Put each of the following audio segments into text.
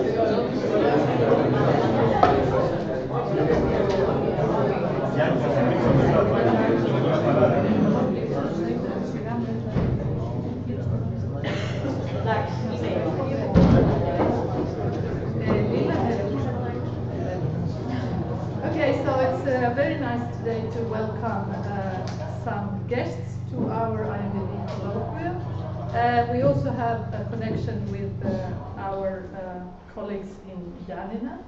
Okay, so it's very nice today to welcome some guests to our IMBB colloquium. We also have a connection with our colleagues in Janina.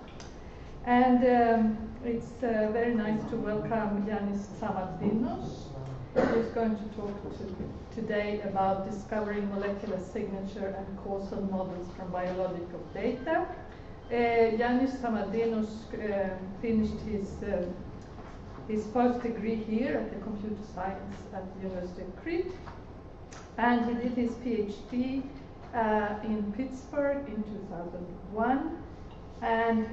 And it's very nice to welcome Ioannis Tsamardinos, who's going to talk today about discovering molecular signature and causal models from biological data. Ioannis Tsamardinos finished his first degree here at the computer science at the University of Crete, and he did his PhD in Pittsburgh in 2001, and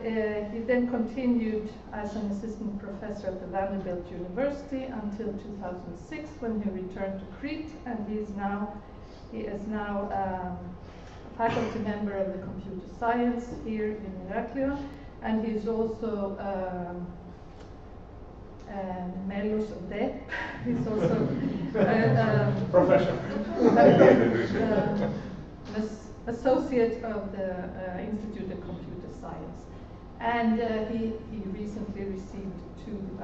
he then continued as an assistant professor at the Vanderbilt University until 2006, when he returned to Crete, and he is now a faculty member of the computer science here in Heraklion, and he's also Melos Dep. He's also professor, associate of the Institute of Computer Science, and he recently received 2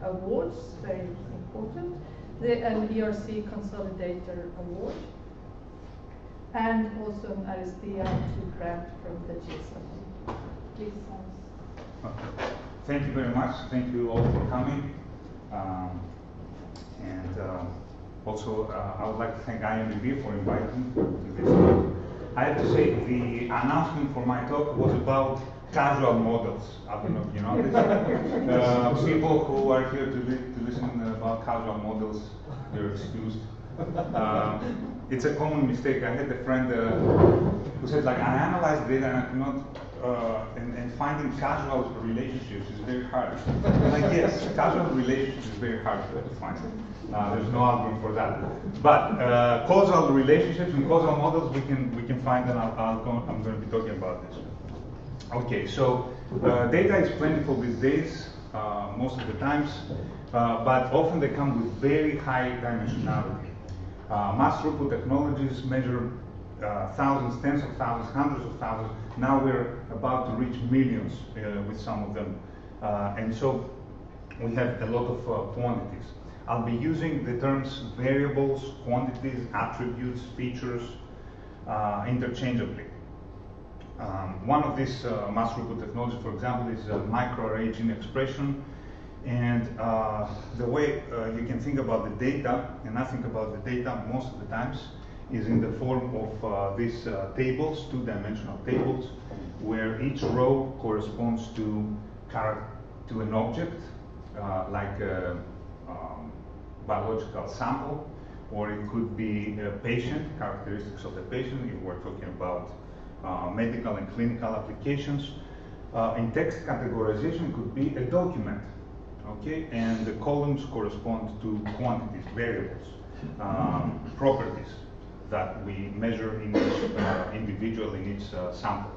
awards, very important, an ERC Consolidator Award, and also an Aristia 2 grant from the GSM. Please, Thank you very much. Thank you all for coming. Also, I would like to thank IMBB for inviting me to this talk. I have to say, the announcement for my talk was about causal models. I don't know if you know this. People who are here to listen about causal models, they're excused. It's a common mistake. I had a friend who said, like, I analyzed data and I could not, and finding causal relationships is very hard. And like, yes, causal relationships is very hard to find. There's no argument for that. But causal relationships and causal models we can find, and I'm going to be talking about this. Okay, so data is plentiful these days, most of the times, but often they come with very high dimensionality. Mass throughput technologies measure thousands, tens of thousands, hundreds of thousands. Now we're about to reach millions with some of them. And so we have a lot of quantities. I'll be using the terms variables, quantities, attributes, features interchangeably. One of these mass throughput technologies, for example, is microarray gene expression. And the way you can think about the data, and I think about the data most of the times, is in the form of these tables, 2-dimensional tables, where each row corresponds to an object, like a biological sample, or it could be a patient, characteristics of the patient, if we're talking about medical and clinical applications. In text categorization, it could be a document. Okay, and the columns correspond to quantities, variables, properties that we measure in each individual, in each sample.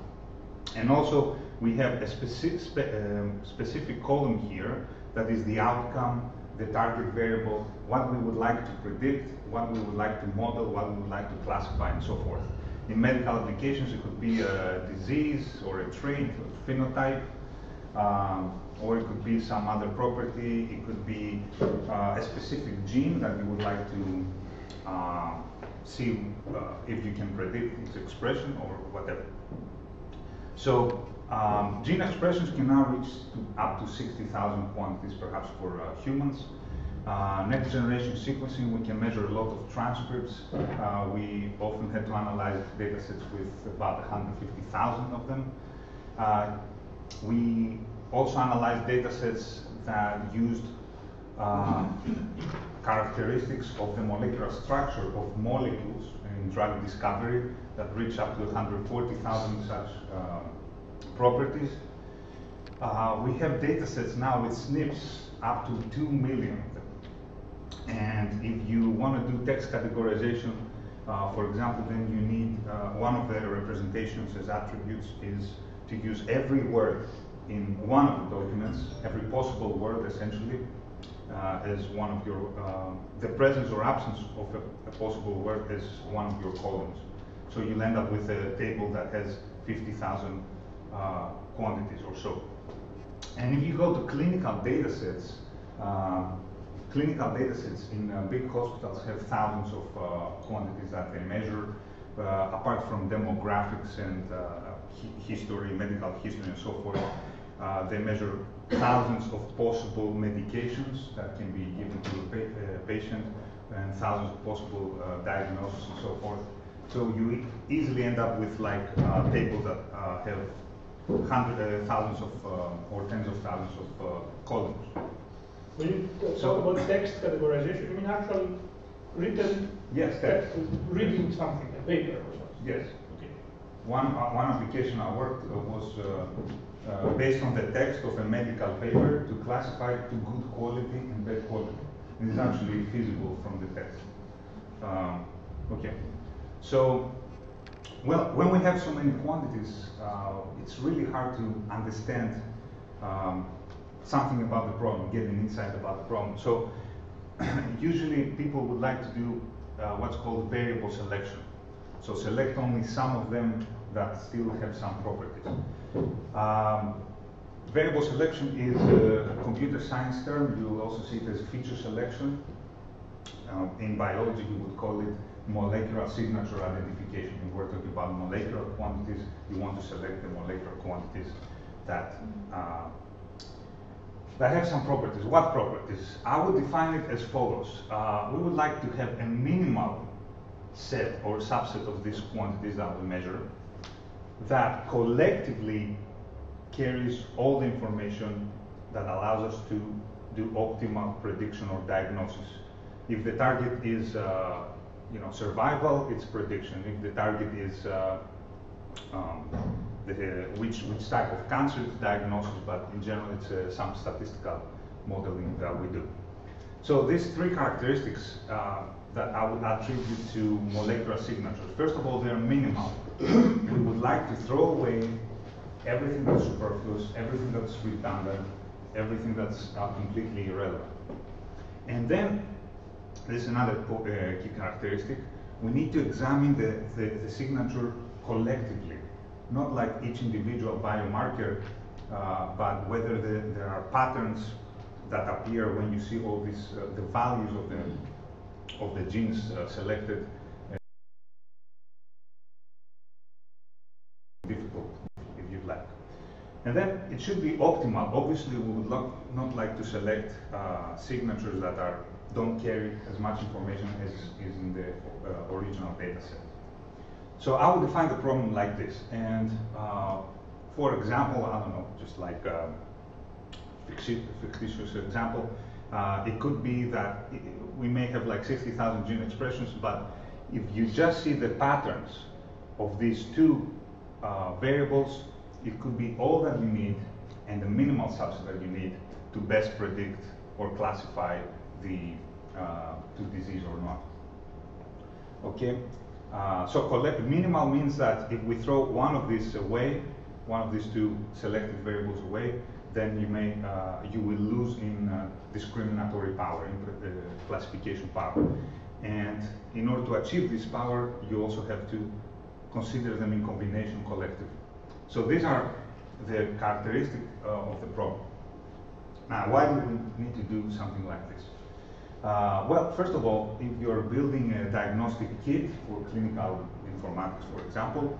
And also, we have a specific column here that is the outcome, the target variable, what we would like to predict, what we would like to model, what we would like to classify, and so forth. In medical applications, it could be a disease or a trait, a phenotype. Or it could be some other property. It could be a specific gene that you would like to see if you can predict its expression or whatever. So gene expressions can now reach up to 60,000 quantities, perhaps for humans. Next generation sequencing, we can measure a lot of transcripts. We often had to analyze data sets with about 150,000 of them. We also analyzed data sets that used characteristics of the molecular structure of molecules in drug discovery that reach up to 140,000 such properties. We have data sets now with SNPs up to 2 million of them. And if you want to do text categorization, for example, then you need one of the representations as attributes is to use every word in one of the documents, every possible word essentially, as one of your, the presence or absence of a possible word as one of your columns. So you'll end up with a table that has 50,000 quantities or so. And if you go to clinical data sets in big hospitals have thousands of quantities that they measure, apart from demographics and history, medical history and so forth. They measure thousands of possible medications that can be given to the patient and thousands of possible diagnoses and so forth. So you easily end up with like tables that have thousands of or tens of thousands of columns. When you talk about text categorization, you mean actually written text, reading something, a paper or something? Yes. Okay. One application I worked was based on the text of a medical paper to classify to good quality and bad quality. And it's actually feasible from the text. Okay. So, well, when we have so many quantities, it's really hard to understand something about the problem, get an insight about the problem. So, usually people would like to do what's called variable selection. So select only some of them that still have some properties. Variable selection is a computer science term. You will also see it as feature selection. In biology, you would call it molecular signature identification. If we're talking about molecular quantities, you want to select the molecular quantities that have some properties. What properties? I would define it as follows. We would like to have a minimal set or subset of these quantities that we measure that collectively carries all the information that allows us to do optimal prediction or diagnosis. If the target is survival, it's prediction. If the target is which type of cancer, it's diagnosis, but in general it's some statistical modeling that we do. So these three characteristics that I would attribute to molecular signatures. First of all, they're minimal. We would like to throw away everything that's superfluous, everything that's redundant, everything that's completely irrelevant. And then there's another key characteristic. We need to examine the signature collectively, not like each individual biomarker, but whether there are patterns that appear when you see all these the values of the genes selected. Difficult, if you'd like. And then it should be optimal. Obviously, we would not like to select signatures that don't carry as much information as is in the original data set. So I would define the problem like this. And for example, I don't know, just like fictitious example, it could be that we may have like 60,000 gene expressions, but if you just see the patterns of these two variables, it could be all that you need and the minimal subset that you need to best predict or classify the disease or not. Okay, so minimal means that if we throw one of these away, one of these two selected variables away, then you will lose in discriminatory power, in classification power. And in order to achieve this power, you also have to consider them in combination collectively. So these are the characteristics of the problem. Now, why do we need to do something like this? Well, first of all, if you're building a diagnostic kit for clinical informatics, for example,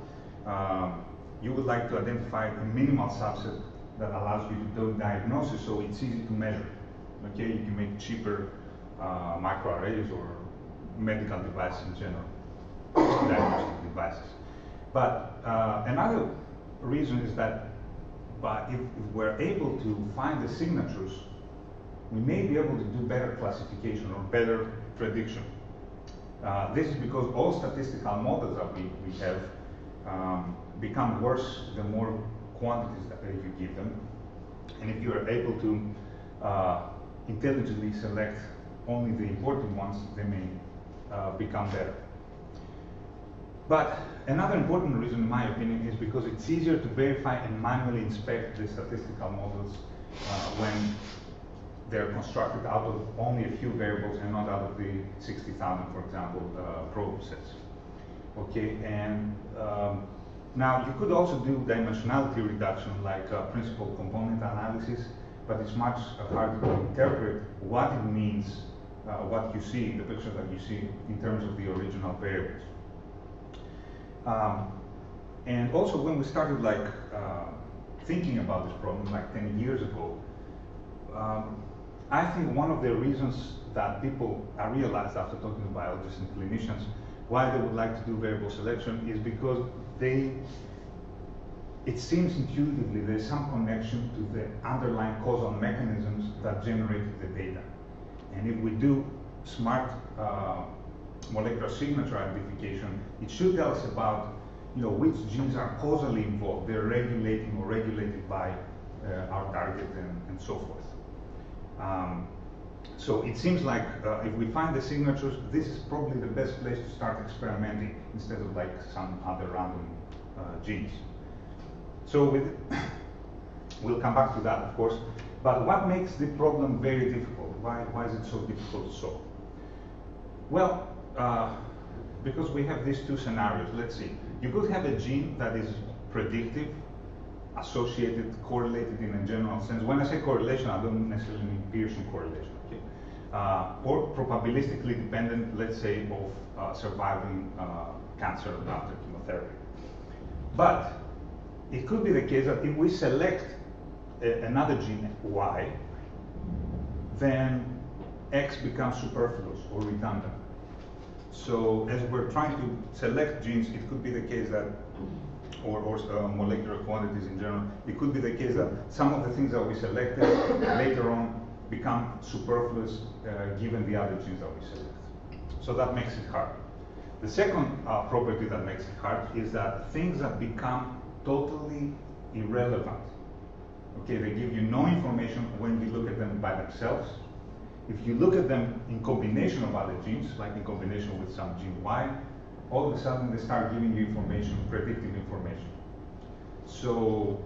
you would like to identify a minimal subset that allows you to do diagnosis, so it's easy to measure. Okay, you can make cheaper microarrays or medical devices in general, diagnostic devices. But another reason is that if we're able to find the signatures, we may be able to do better classification or better prediction. This is because all statistical models that we have become worse the more quantities that you give them. And if you are able to intelligently select only the important ones, they may become better. But another important reason, in my opinion, is because it's easier to verify and manually inspect the statistical models when they're constructed out of only a few variables and not out of the 60,000, for example, probe sets. Okay, and now you could also do dimensionality reduction like principal component analysis, but it's much harder to interpret what it means, what you see, the picture that you see in terms of the original variables. And also when we started like thinking about this problem like 10 years ago, I think one of the reasons that people realized after talking to biologists and clinicians why they would like to do variable selection is because it seems intuitively there's some connection to the underlying causal mechanisms that generated the data. And if we do smart molecular signature identification, it should tell us about which genes are causally involved. They're regulating or regulated by our target and so forth. So it seems like if we find the signatures, this is probably the best place to start experimenting instead of like some other random genes. So we'll come back to that, of course. But what makes the problem very difficult? Why is it so difficult to solve? Well, because we have these two scenarios. Let's see. You could have a gene that is predictive, associated, correlated in a general sense. When I say correlation, I don't necessarily mean Pearson correlation, okay? Or probabilistically dependent, let's say, of surviving cancer after chemotherapy. But it could be the case that if we select another gene, Y, then X becomes superfluous or redundant. So as we're trying to select genes, it could be the case that, or molecular quantities in general, it could be the case that some of the things that we selected later on become superfluous given the other genes that we select. So that makes it hard. The second property that makes it hard is that things that become totally irrelevant. Okay, they give you no information when you look at them by themselves. If you look at them in combination of other genes, like in combination with some gene Y, all of a sudden they start giving you information, predictive information. So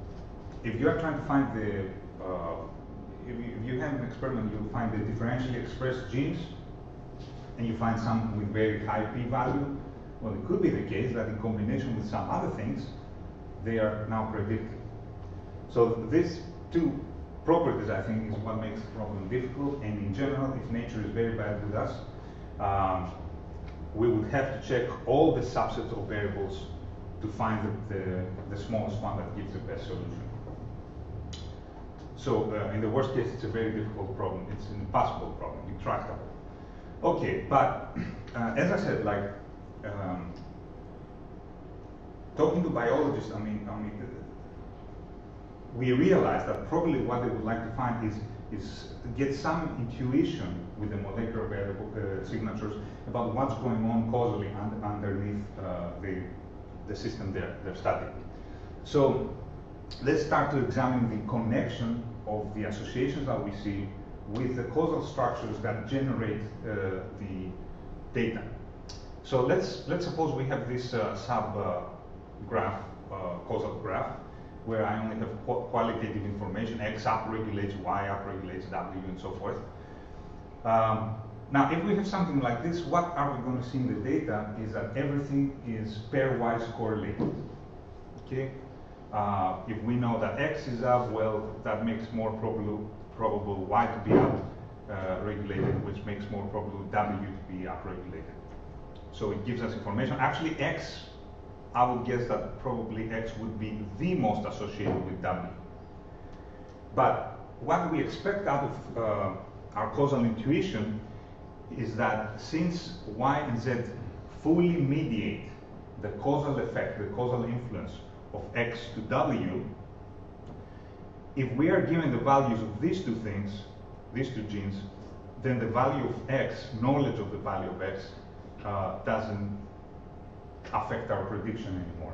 if you are trying to find the, if you have an experiment, you'll find the differentially expressed genes, and you find some with very high p-value. Well, it could be the case that in combination with some other things, they are now predictive. So these two properties, I think, is what makes the problem difficult. And in general, if nature is very bad with us, we would have to check all the subsets of variables to find the smallest one that gives the best solution. So in the worst case, it's a very difficult problem. It's an impossible problem, intractable. Okay, but as I said, like talking to biologists, I mean, we realized that probably what they would like to find is get some intuition with the molecular variable signatures about what's going on causally underneath the system they're studying. So let's start to examine the connection of the associations that we see with the causal structures that generate the data. So let's suppose we have this sub-graph, causal graph, where I only have qualitative information. X upregulates, Y upregulates, W, and so forth. Now, if we have something like this, what are we going to see in the data is that everything is pairwise correlated. Okay? If we know that X is up, well, that makes more probable Y to be up regulated, which makes more probable W to be upregulated. So it gives us information. Actually, X, I would guess that probably X would be the most associated with W. But what we expect out of our causal intuition is that since Y and Z fully mediate the causal effect, the causal influence of X to W, if we are given the values of these two things, these two genes, then the value of X, knowledge of the value of X, doesn't affect our prediction anymore.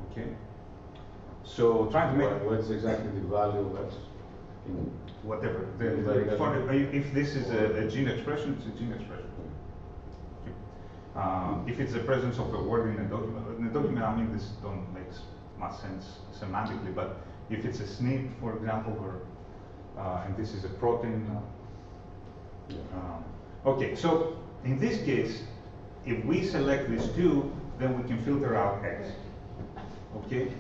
Okay? So trying to make... What's exactly the value of X? Whatever. If this is a gene expression, it's a gene expression. Okay. If it's the presence of a word in a document, I mean, this don't make much sense semantically, but if it's a SNP, for example, or and this is a protein. Okay, so in this case, if we select these two, then we can filter out X. Okay,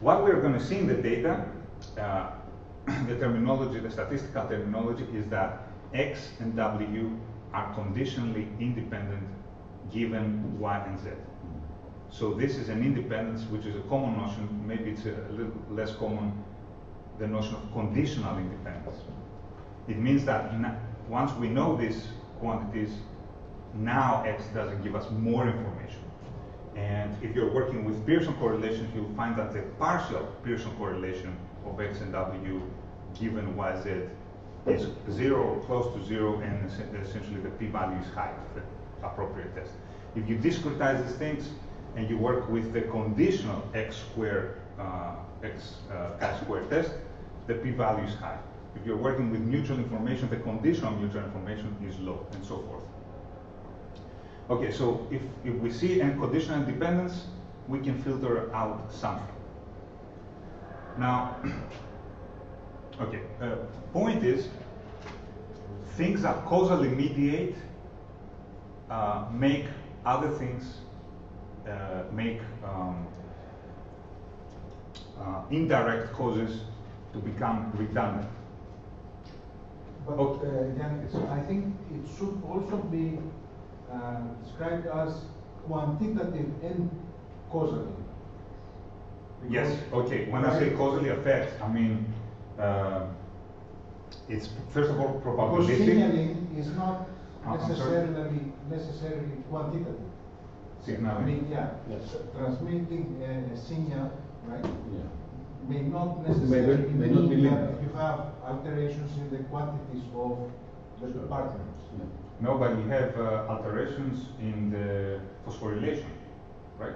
what we're going to see in the data, the terminology, the statistical terminology, is that X and W are conditionally independent given Y and Z. So this is an independence, which is a common notion. Maybe it's a little less common, the notion of conditional independence. It means that once we know these quantities, now X doesn't give us more information. And if you're working with Pearson correlations, you'll find that the partial Pearson correlation of X and W given YZ is 0 or close to 0, and essentially the p-value is high, the appropriate test. If you discretize these things and you work with the conditional X squared chi-square test, the p-value is high. If you're working with mutual information, the conditional mutual information is low, and so forth. Okay, so if we see any conditional independence, we can filter out something. Now, okay, point is, things that causally mediate make other things make indirect causes to become redundant. But Yannis, I think it should also be described as quantitative and causally. Yes, okay. When I say causally affect, I mean it's first of all probabilistic. Because signaling is not necessarily quantitative. Signaling. I mean, yeah, Yes. transmitting a signal, right? Yeah. May not necessarily may not be mean linear. that you have alterations in the quantities of the partners. Yeah. No, but you have alterations in the phosphorylation, right?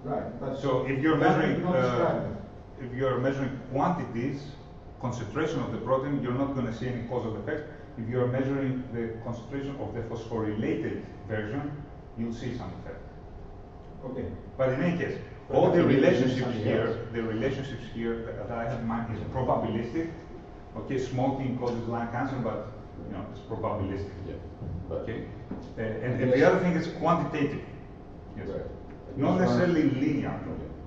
Right. But So if you're that measuring is not described. if you're measuring quantities, concentration of the protein, you're not going to see any causal effect. If you're measuring the concentration of the phosphorylated version, you'll see some effect. Okay. But in any case, But all the that's relationships something here, else. the relationships here that I have in mind is probabilistic. Okay, smoking causes lung cancer, but you know it's probabilistic. Yeah. But Okay, and the other thing is quantitative. Yes. Right. Not necessarily linear.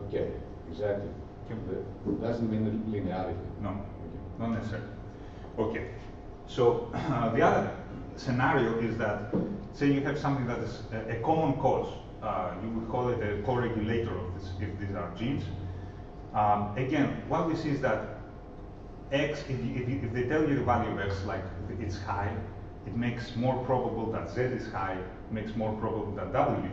Okay, exactly. That doesn't mean linearity. No, Okay. not necessarily. Okay, so the other scenario is that, say you have something that is a common cause. You would call it a co-regulator of this, if these are genes. Again, what we see is that X, if they tell you the value of X, like it's high, it makes more probable that Z is high, makes more probable that W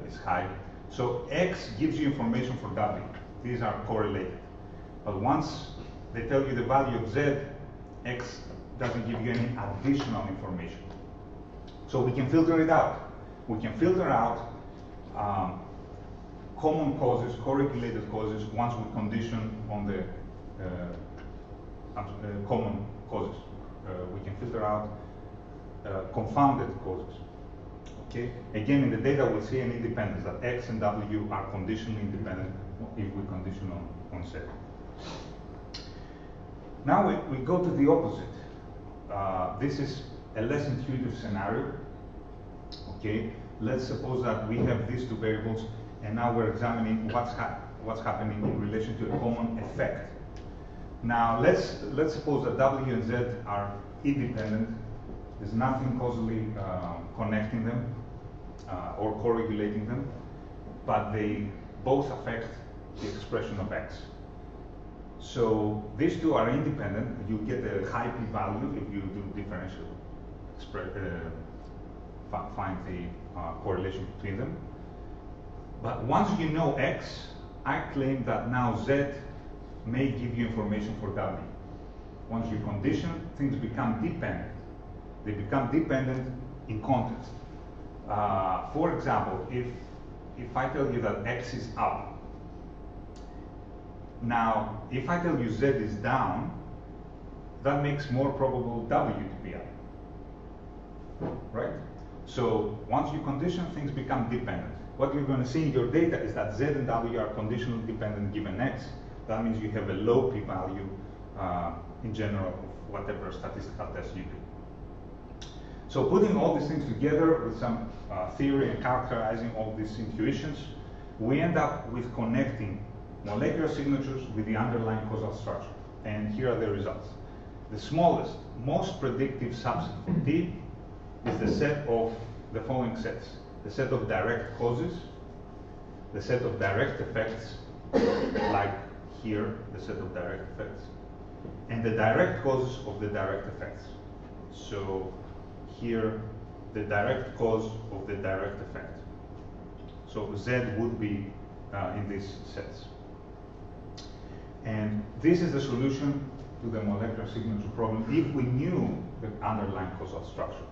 is high. So X gives you information for W. These are correlated. But once they tell you the value of Z, X doesn't give you any additional information. So we can filter it out. We can filter out common causes, correlated causes, once we condition on the common causes. We can filter out confounded causes. Okay. Again, in the data, we'll see an independence that X and W are conditionally independent if we condition on Z. Now we go to the opposite. This is a less intuitive scenario. Okay. Let's suppose that we have these two variables, and now we're examining what's happening in relation to a common effect. Now let's suppose that W and Z are independent. There's nothing causally connecting them or correlating them, but they both affect the expression of X. So these two are independent. You get a high p-value if you do differential find the correlation between them. But once you know X, I claim that now Z may give you information for W. Once you condition, things become dependent. They become dependent in context. For example, if I tell you that X is up, now if I tell you Z is down, that makes more probable W to be up, right? So once you condition, things become dependent. What you're going to see in your data is that Z and W are conditionally dependent given X. That means you have a low p-value in general of whatever statistical test you do. So putting all these things together with some theory and characterizing all these intuitions, we end up with connecting molecular signatures with the underlying causal structure. And here are the results. The smallest, most predictive subset for T is the set of the following sets. The set of direct causes, the set of direct effects, like here, the set of direct effects, and the direct causes of the direct effects. So here, the direct cause of the direct effect. So Z would be in these sets. And this is the solution to the molecular signature problem if we knew the underlying causal structure.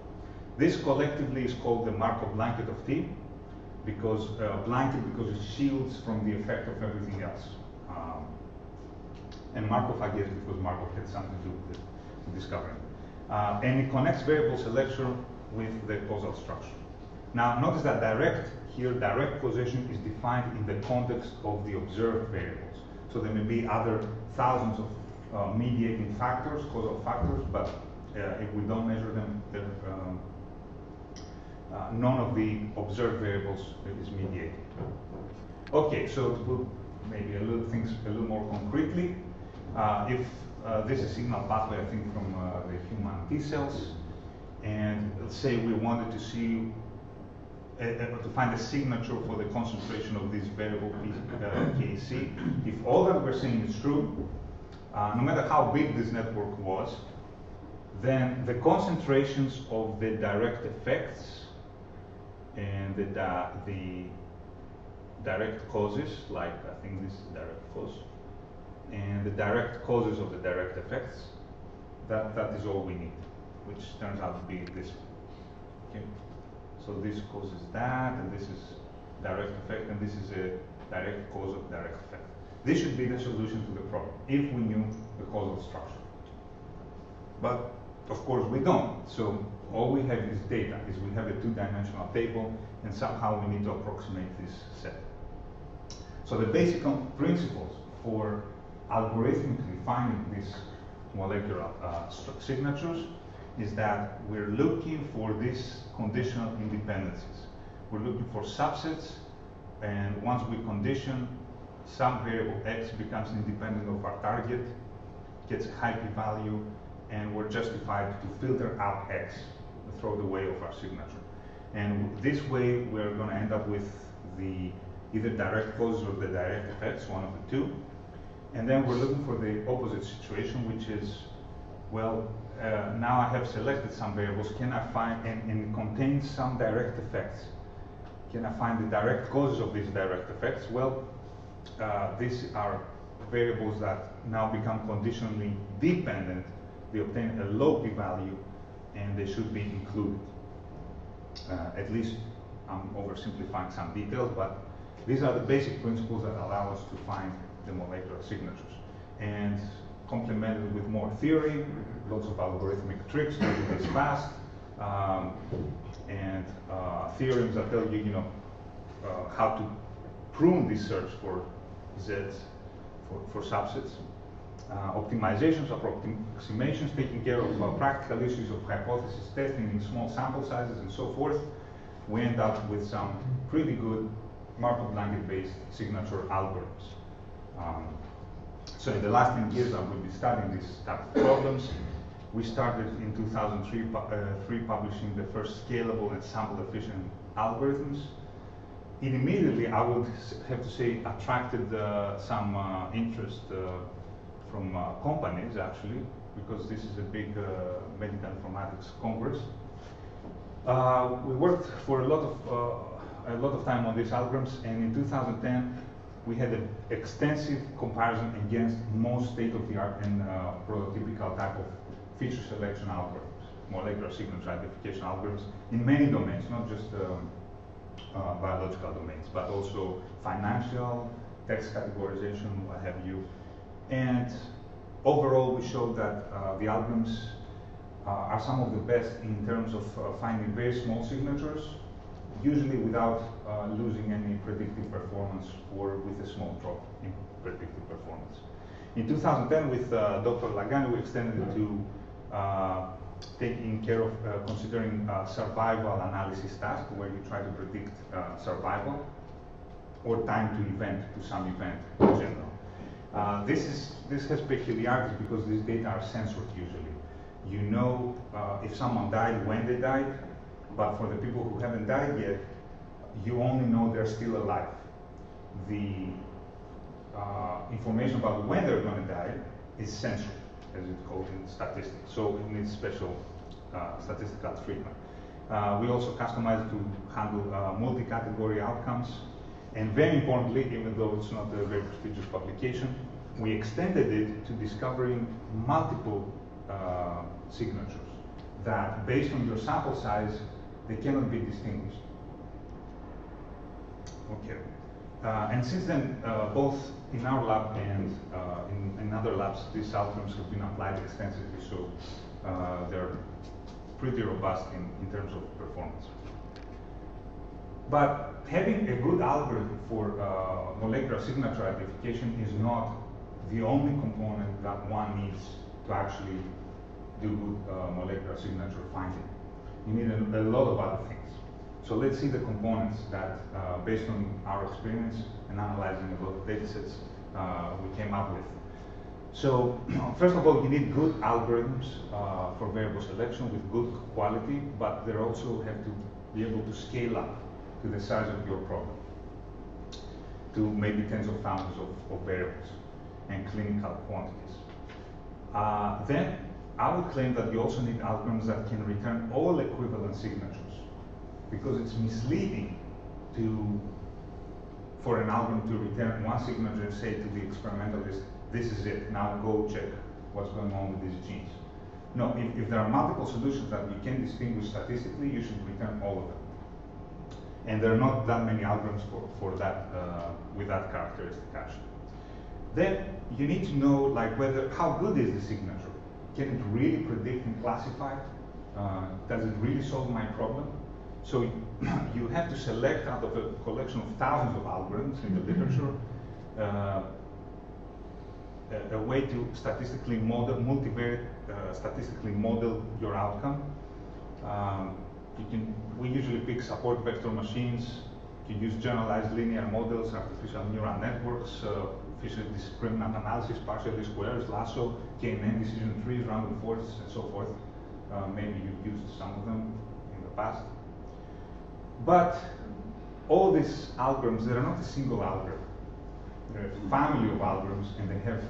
This collectively is called the Markov blanket of T, because it shields from the effect of everything else. And Markov, I guess, because Markov had something to do with the discovering. And it connects variable selection with the causal structure. Now, notice that direct causation is defined in the context of the observed variables. So there may be other thousands of mediating factors, causal factors, but if we don't measure them, none of the observed variables is mediated. Okay, so to put maybe things a little more concretely, if this is signal pathway, I think, from the human T cells, and let's say we wanted to see to find a signature for the concentration of this variable Kc. If all that we're saying is true, no matter how big this network was, then the concentrations of the direct effects and the direct causes, like I think this is direct cause, and the direct causes of the direct effects, that is all we need, which turns out to be this. Okay. So this causes that, and this is direct effect, and this is a direct cause of direct effect. This should be the solution to the problem, if we knew the causal structure. But, of course, we don't. So all we have is data, we have a two-dimensional table, and somehow we need to approximate this set. So the basic principles for algorithmically finding these molecular signatures is that we're looking for these conditional independencies. We're looking for subsets, and once we condition, some variable X becomes independent of our target, gets a high p-value, and we're justified to filter out X, throw the way of our signature. And this way, we're going to end up with the either direct causes or the direct effects, one of the two. And then we're looking for the opposite situation, which is, well, now I have selected some variables. Can I find, and it contains some direct effects. Can I find the direct causes of these direct effects? Well, these are variables that now become conditionally dependent. They obtain a low p-value, and they should be included. At least I'm oversimplifying some details, but these are the basic principles that allow us to find the molecular signatures. And complemented with more theory, lots of algorithmic tricks to do this fast, and theorems that tell you, how to prune this search for Zs, for subsets. Optimizations, approximations, taking care of practical issues of hypothesis testing in small sample sizes and so forth. We end up with some pretty good Markov blanket-based signature algorithms. So in the last 10 years, I will be studying these type of problems. We started in 2003 publishing the first scalable and sample-efficient algorithms. It immediately, I would have to say, attracted some interest from companies, actually, because this is a big medical informatics congress. We worked for a lot of time on these algorithms, and in 2010, we had an extensive comparison against most state-of-the-art and prototypical type of feature selection algorithms, molecular signature identification algorithms, in many domains, not just biological domains, but also financial, text categorization, what have you. And overall, we showed that the algorithms are some of the best in terms of finding very small signatures, usually without losing any predictive performance or with a small drop in predictive performance. In 2010, with Dr. Lagani, we extended it to taking care of considering survival analysis task, where you try to predict survival or time to event, to some event in general. This has peculiarities because these data are censored usually. You know if someone died, when they died, but for the people who haven't died yet, you only know they're still alive. The information about when they're going to die is censored, as it's called in statistics, so it needs special statistical treatment. We also customize it to handle multi-category outcomes, and very importantly, even though it's not a very prestigious publication, we extended it to discovering multiple signatures that, based on your sample size, they cannot be distinguished. Okay. And since then, both in our lab and in other labs, these algorithms have been applied extensively, so they're pretty robust in terms of performance. But having a good algorithm for molecular signature identification is not the only component that one needs to actually do good molecular signature finding. You need a lot of other things. So let's see the components that, based on our experience and analyzing a lot of data sets, we came up with. So first of all, you need good algorithms for variable selection with good quality, but they also have to be able to scale up to the size of your problem, to maybe tens of thousands of variables and clinical quantities. Then I would claim that you also need algorithms that can return all equivalent signatures, because it's misleading for an algorithm to return one signature and say to the experimentalist, this is it, now go check what's going on with these genes. No, if there are multiple solutions that you can distinguish statistically, you should return all of them. And there are not that many algorithms for that, with that characteristic actually. Then you need to know, like, how good is the signature? Can it really predict and classify? Does it really solve my problem? So you have to select out of a collection of thousands of algorithms in the literature a way to statistically model, multivariate, statistically model your outcome. We usually pick support vector machines. You can use generalized linear models, artificial neural networks, Fisher discriminant analysis, partial least squares, lasso, KNN decision trees, random forests, and so forth. Maybe you've used some of them in the past. But all these algorithms, they're not a single algorithm. They're a family of algorithms, and they have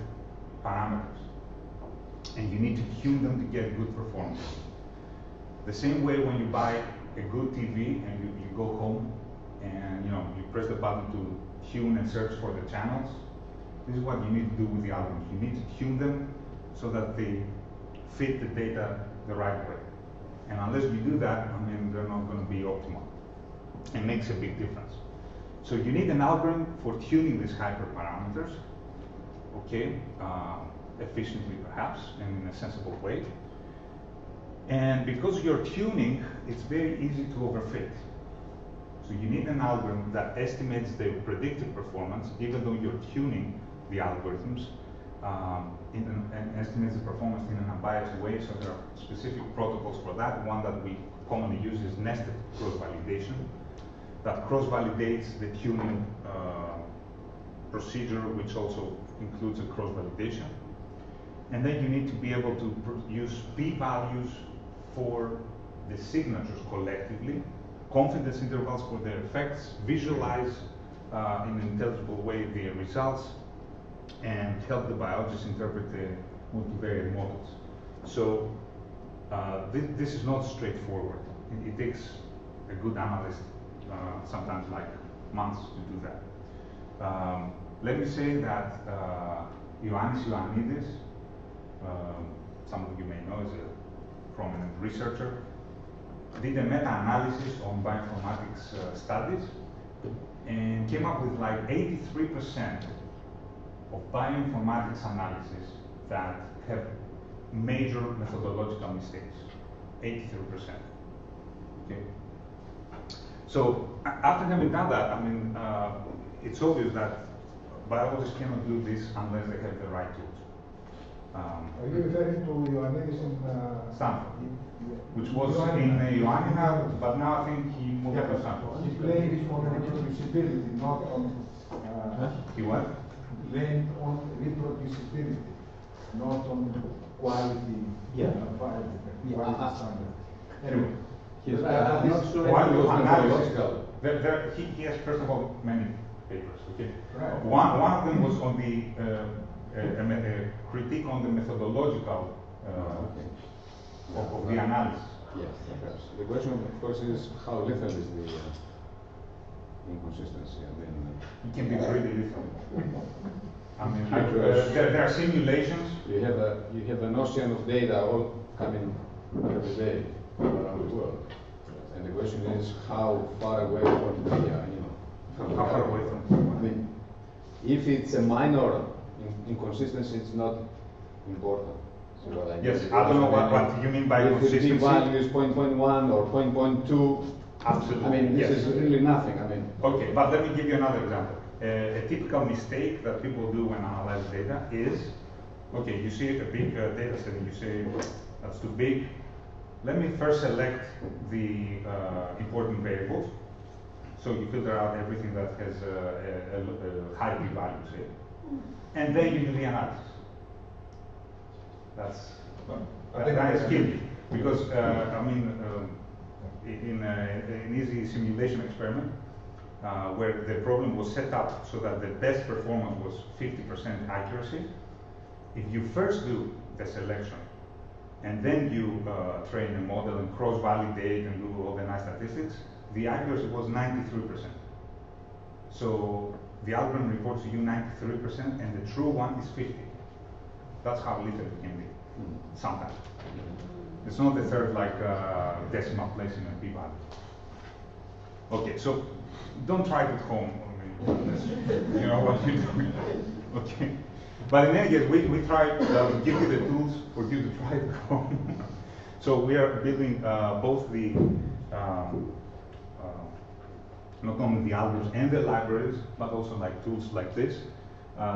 parameters. And you need to tune them to get good performance. The same way when you buy a good TV and you go home and you press the button to tune and search for the channels, this is what you need to do with the algorithms. You need to tune them so that they fit the data the right way. And unless you do that, they're not going to be optimal. It makes a big difference. So you need an algorithm for tuning these hyperparameters, okay, efficiently perhaps, and in a sensible way. And because you're tuning, it's very easy to overfit. So you need an algorithm that estimates the predicted performance, even though you're tuning the algorithms, and estimates the performance in an unbiased way. So there are specific protocols for that. One that we commonly use is nested cross-validation, that cross-validates the tuning procedure, which also includes a cross-validation. And then you need to be able to use p-values for the signatures collectively, confidence intervals for their effects, visualize in an intelligible way the results, and help the biologists interpret the multivariate models. So this is not straightforward. It takes a good analyst sometimes like months to do that. Let me say that Ioannis Tsamardinos, some of you may know, is a prominent researcher, did a meta-analysis on bioinformatics studies and came up with like 83% of bioinformatics analyses that have major methodological mistakes, 83%. Okay. So after having done that, I mean, it's obvious that biologists cannot do this unless they have the right tools. Are you referring to Ioannis in Stanford, which was in Ioannis, but now I think he moved to Stanford. He blamed on reproducibility, not on. He what? Blamed on reproducibility, not on quality. Quality standard. Anyway. I'm not sure While if it you was analysis, methodological. he has, first of all, many papers. Okay. Right. One of them was on the critique on the methodological of the analysis. Yes, perhaps. The question, of course, is how lethal is the inconsistency? I mean, It can be pretty lethal. I mean, Because there are simulations. you have an ocean of data all coming every day around the world, and the question is how far away from the How far away from? I mean, if it's a minor inconsistency, it's not important. So what I Yes, mean, I don't know what you mean by if the consistency. value is 0.1 or 0.2, Absolutely. I mean, this yes. is really nothing. I mean, Okay, but let me give you another example. A typical mistake that people do when analyze data is, okay, you see a big data set and you say, that's too big. Let me first select the important variables. So you filter out everything that has a high p-value, say. And then you do the analysis. That is key. Because, I mean, in an easy simulation experiment, where the problem was set up so that the best performance was 50% accuracy, if you first do the selection and then you train a model and cross-validate and do all the nice statistics, the accuracy was 93%. So the algorithm reports to you 93% and the true one is 50. That's how little it can be, sometimes. It's not the third like decimal place in a p-value. Okay, so don't try it at home. I mean, you know what you're doing. Okay, but in any case, we try to give you the tools for you to try it at home. So we are building both the not only the algorithms and the libraries, but also like tools like this.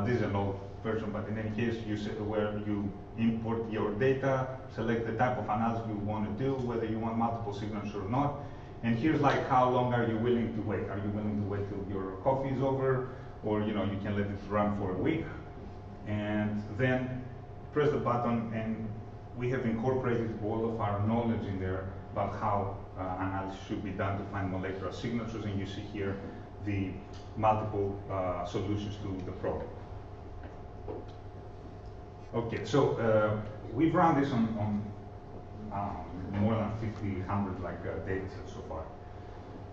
This is an old version, but in any case, you say where you import your data, select the type of analysis you want to do, whether you want multiple signatures or not. And here's like how long are you willing to wait? Are you willing to wait till your coffee is over, or you can let it run for a week, and then press the button, and we have incorporated all of our knowledge in there about how analysis should be done to find molecular signatures, and you see here the multiple solutions to the problem. Okay, so we've run this on more than 1,500 data sets so far,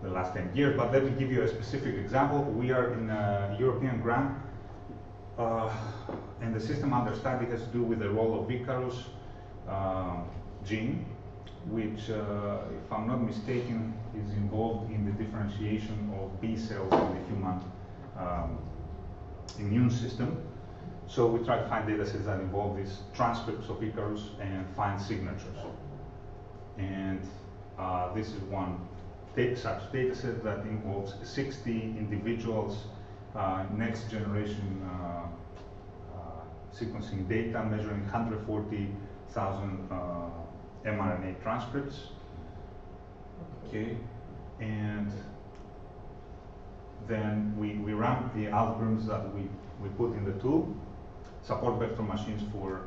the last 10 years. But let me give you a specific example. We are in a European grant, and the system under study has to do with the role of Icarus gene, which, if I'm not mistaken, is involved in the differentiation of B cells in the human immune system. So we try to find data sets that involve these transcripts of Icarus and find signatures. And this is one such data set that involves 60 individuals, next generation sequencing data measuring 140,000 mRNA transcripts. Okay, and then we run the algorithms that we put in the tool, support vector machines for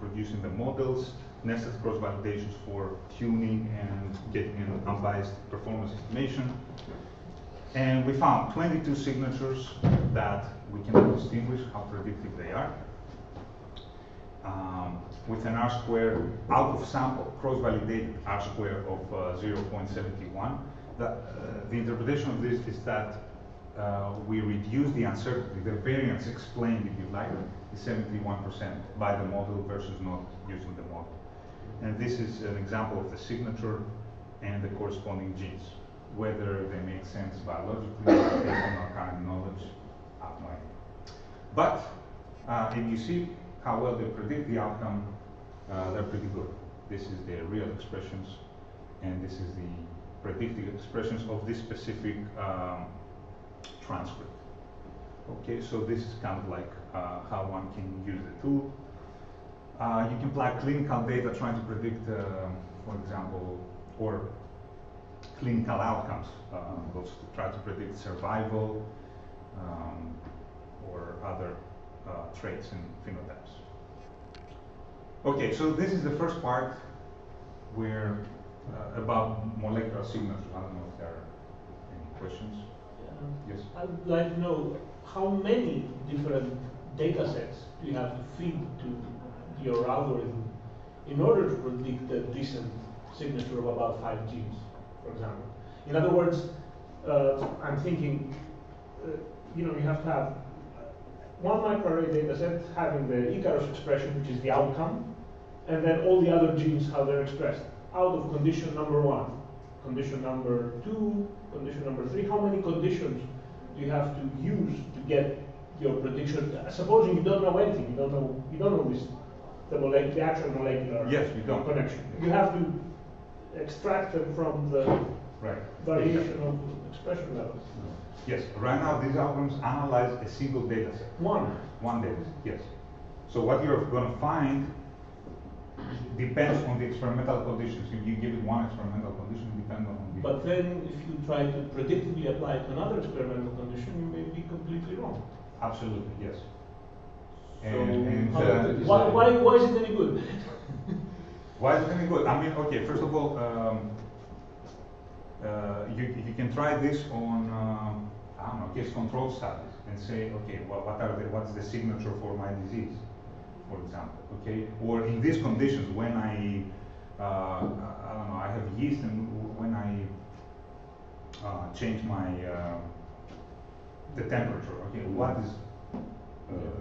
producing the models, nested cross validations for tuning and getting an unbiased performance estimation. And we found 22 signatures that we can distinguish how predictive they are. With an R-square out of sample, cross-validated R-square of 0.71. The interpretation of this is that we reduce the uncertainty, the variance explained, if you like, is 71% by the model versus not using the model. And this is an example of the signature and the corresponding genes. Whether they make sense biologically, based on our current knowledge, I have no idea. But if you see how well they predict the outcome, they're pretty good. This is the real expressions, and this is the predictive expressions of this specific transcript. Okay, so this is kind of like how one can use the tool. You can plug clinical data trying to predict, for example, or clinical outcomes, those to try to predict survival or other traits and phenotypes. Okay, so this is the first part where about molecular signatures. I don't know if there are any questions. Yes. I'd like to know how many different data sets do you have to feed to your algorithm in order to predict a decent signature of about 5 genes, for example. In other words, I'm thinking, you have to have one microarray data set having the Icarus expression, which is the outcome, and then all the other genes, how they're expressed, out of condition number 1, condition number 2, condition number 3. How many conditions do you have to use to get your prediction? Supposing you don't know anything, you don't know this, the actual molecular connection. You have to extract them from the variation of expression levels. Yes, right now these algorithms analyze a single data set. One data set, yes. So what you're going to find depends on the experimental conditions. If you give it one experimental condition, it depends on the... But then if you try to predictively apply it to another experimental condition, you may be completely wrong. Absolutely, yes. So why is it any good? Why is it any good? I mean, okay, first of all, you can try this on, I don't know, case control studies and say, okay, well, what's the signature for my disease, for example, okay? Or in these conditions, when I don't know, I have yeast, and when I change my the temperature, okay, what is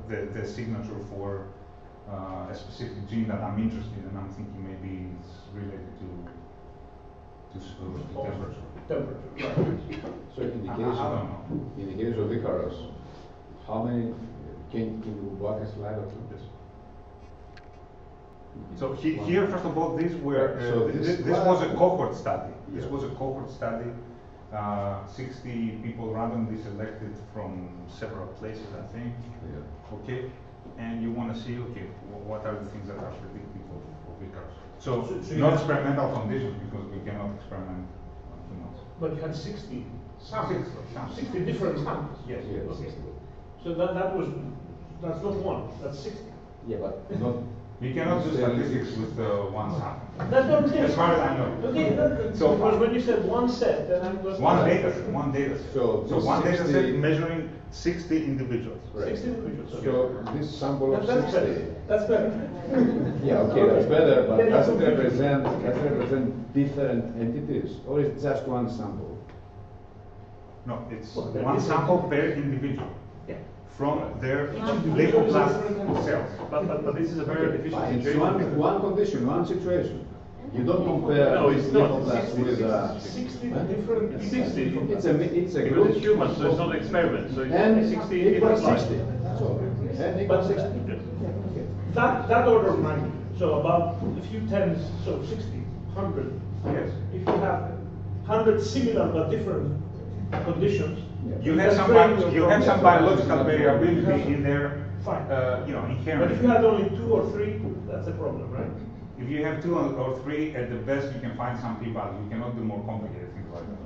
the signature for a specific gene that I'm interested in, and I'm thinking maybe it's related to temperature. Right. So in the case of Icarus, how many can you walk a slide or two? Yes. So here, first of all, these were this was a cohort study. This was a cohort study. 60 people randomly selected from several places, I think. Yeah. Okay, and you want to see, okay, what are the things that are predictive of Icarus? So not experimental conditions, because we cannot experiment on humans. But you had 60 samples, 60 different samples. Yes. Okay. So that's not one. That's 60. Yeah, but not. You cannot do statistics with one sample. That's what I'm saying. As far as I know. Okay, so because when you said one set, then I was one data set. So one 60, data set measuring 60 individuals. Right. 60 individuals. Okay. So this sample of 60. That's better. Yeah, okay, that's better, but does it represent different entities, or is it just one sample? No, it's one sample per individual. Yeah. From their leukoplast cells. But this is a very artificial It's situation. one condition, one situation. You don't compare leukoplast with 60 different 60. It's a Because group. it's human, so it's not an experiment. So it's And 60 equals different 60. lines. That's all. And equals 60. that order of magnitude. So about a few tens, so 60, 100. Yes. If you have 100 similar but different conditions, You have some biological variability in their, inherent. But if you had only 2 or 3, that's a problem, right? If you have 2 or 3, at the best you can find some p-values. You cannot do more complicated things like that.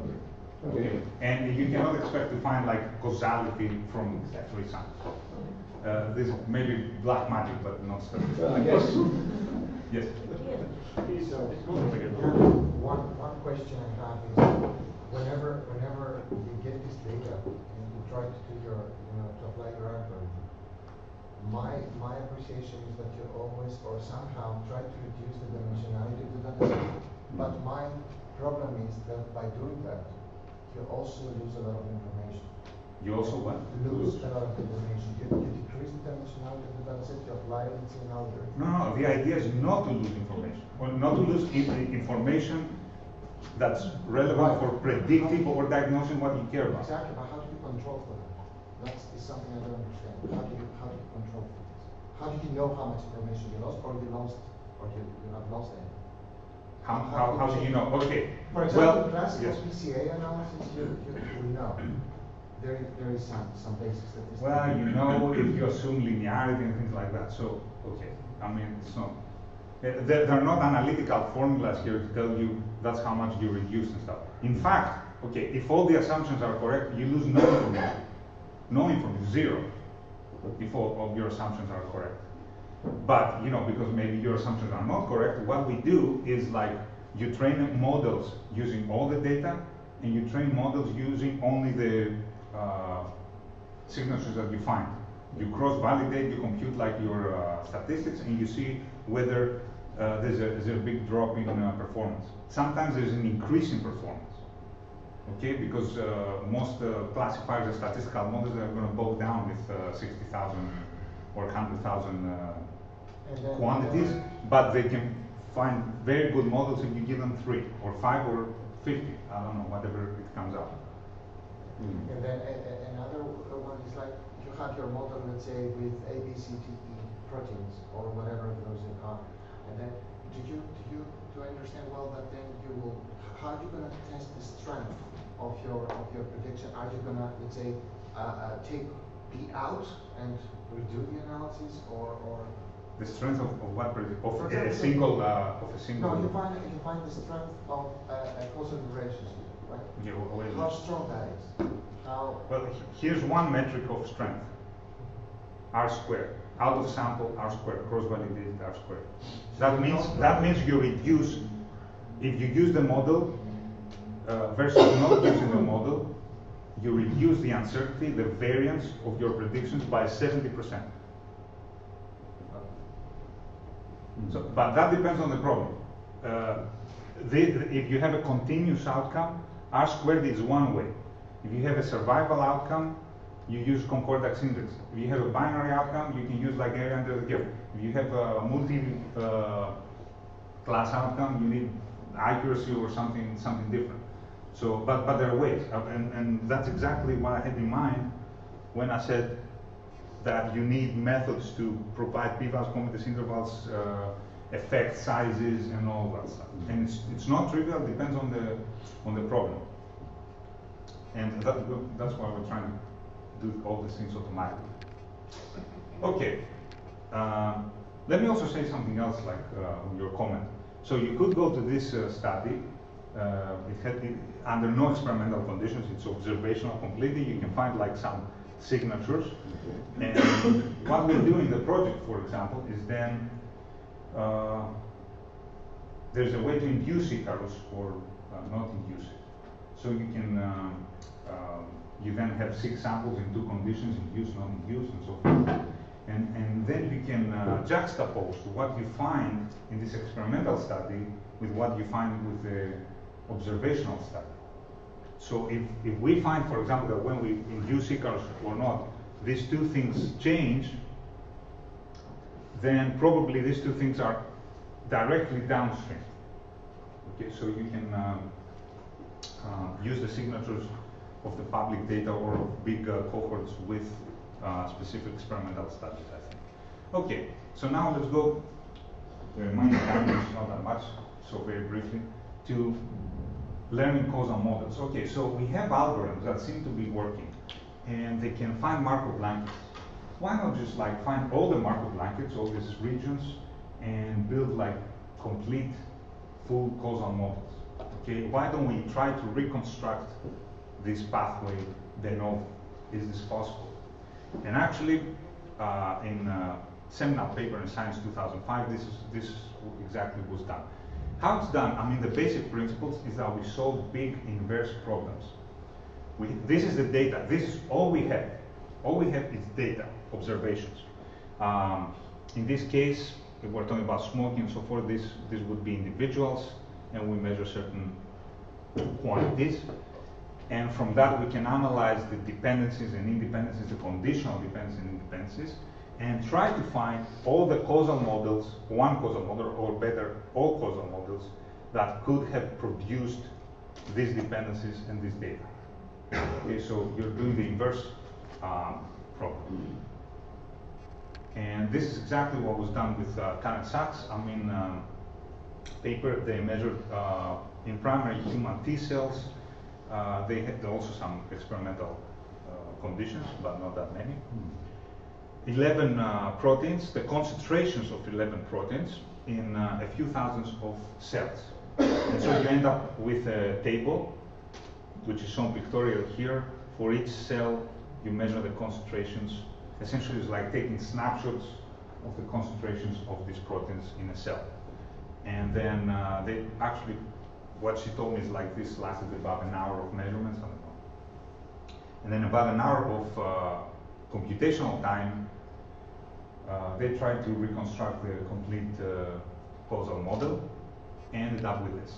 Okay. And you cannot expect to find like causality from 3 samples. This may be black magic, but not statistics. Well, I guess. Yes. One question I have is, whenever you get this data and you try to do to apply your algorithm, my appreciation is that you always or somehow try to reduce the dimensionality of the data set. But my problem is that by doing that, you also lose a lot of information. You also what? Lose a lot of information. You decrease the dimensionality of the data set, you apply it to an algorithm. No, the idea is not to lose information, or not to lose information that's relevant for predictive or diagnosing what you care about. Exactly, but how do you control for that? That is something I don't understand. How do you control for this? How do you know how much information you lost, or you lost or you have lost any? How do you know? Okay. For example, Well, classical yes. PCA analysis, we know. There is some basic statistics. Well, you know, if you assume linearity and things like that. So, okay. I mean, it's not. There are not analytical formulas here to tell you that's how much you reduce and stuff. In fact, okay, if all the assumptions are correct, you lose no information. No information, zero, if all of your assumptions are correct. But, you know, because maybe your assumptions are not correct, what we do is like you train models using all the data, and you train models using only the signatures that you find. You cross-validate, you compute like your statistics, and you see whether there's a big drop in performance. Sometimes there's an increase in performance, okay? Because most classifiers and statistical models are going to bog down with 60,000 or 100,000 quantities, but they can find very good models if you give them 3 or 5 or 50, I don't know, whatever it comes out. And then another one is like you have your model, let's say, with A, B, C, D, E proteins or whatever those are, and then do you understand well that then you will, how are you going to test the strength of your prediction? Are you going to, let's say, take B out and redo the analysis, or the strength of what prediction? Of example, a single No, you find the strength of a causal relationship, right? Yeah, well, How strong that is? How? Well, here's one metric of strength: R squared. Out of sample, R squared. Cross-validated, R squared. That means you reduce. If you use the model versus not using the model, you reduce the uncertainty, the variance of your predictions by 70%. So, but that depends on the problem. If you have a continuous outcome, R squared is one way. If you have a survival outcome, you use concordance index. If you have a binary outcome, you can use like area under the curve. If you have a multi-class outcome, you need accuracy or something different. So, but there are ways, and that's exactly what I had in mind when I said that you need methods to provide p-values, confidence intervals, effect sizes, and all that stuff. And it's not trivial. It depends on the problem. And that's why we're trying to do all these things automatically. Okay. Let me also say something else, like on your comment. So you could go to this study. Under no experimental conditions. It's observational completely. You can find like some signatures. And what we do in the project, for example, is then there's a way to induce Icarus or not induce it. So you can you then have 6 samples in 2 conditions: induced, not induced, and so forth. And then you can juxtapose what you find in this experimental study with what you find with the observational study. So if we find, for example, that when we induce Icarus or not, these 2 things change, then probably these 2 things are directly downstream. Okay, so you can use the signatures of the public data or of big cohorts with specific experimental studies, I think. Okay, so now let's go, my time is not that much, so very briefly, to learning causal models. Okay, so we have algorithms that seem to be working, and they can find Markov blankets. Why not just like find all the Markov blankets, all these regions, and build like complete, full causal models? Okay, why don't we try to reconstruct this pathway de novo? Is this possible? And actually, in a seminal paper in Science 2005, this exactly was done. How it's done, I mean, the basic principles is that we solve big inverse problems. This is the data. This is all we have. All we have is data, observations. In this case, if we're talking about smoking and so forth, this would be individuals, and we measure certain quantities. And from that, we can analyze the dependencies and independencies, the conditional dependencies and independencies, and try to find all the causal models, one causal model, or better, all causal models that could have produced these dependencies and this data. Okay, so you're doing the inverse problem. And this is exactly what was done with Karen Sachs. I mean, paper, they measured in primary human T cells. They had also some experimental conditions, but not that many. 11 proteins, the concentrations of 11 proteins in a few thousands of cells. And so you end up with a table, which is shown pictorial here. For each cell, you measure the concentrations. Essentially, it's like taking snapshots of the concentrations of these proteins in a cell. And then they actually, what she told me is like this lasted about an hour of measurements. I don't know. And then about an hour of computational time, they tried to reconstruct the complete causal model, and ended up with this.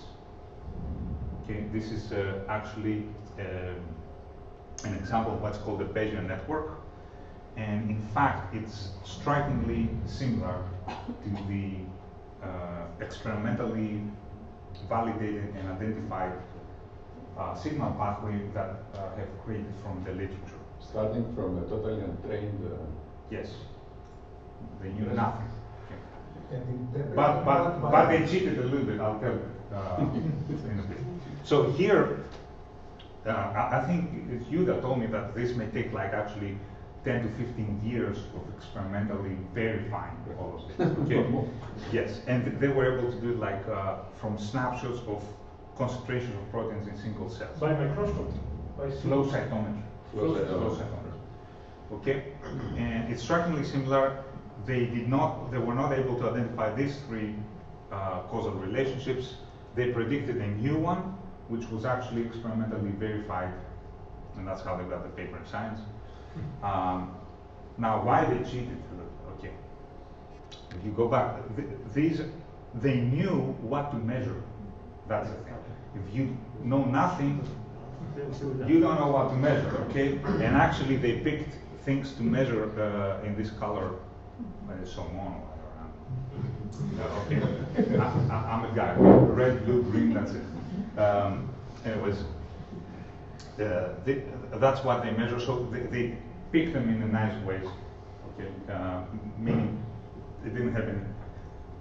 Okay, this is actually an example of what's called a Bayesian network. And in fact, it's strikingly similar to the experimentally validated and identified signal pathway that have created from the literature. Starting from a totally untrained. Yes, they knew nothing. And But they cheated a little bit. I'll tell you in a bit. So here, I think it's you that told me that this may take like actually 10 to 15 years of experimentally verifying all of this. Okay. Yes, and they were able to do it like from snapshots of concentrations of proteins in single cells. By microscopy. By Flow cytometry. Flow cytometry. Okay, and it's strikingly similar. They were not able to identify these three causal relationships. They predicted a new one, which was actually experimentally verified, and that's how they got the paper in Science. Now, why they cheated? Okay, if you go back, they knew what to measure. That's the thing. If you know nothing, you don't know what to measure. Okay, and actually they picked things to measure in this color. Okay, I'm a guy. Red, blue, green. That's it. Anyways, that's what they measure. So they pick them in a nice way. Okay, meaning they didn't have any,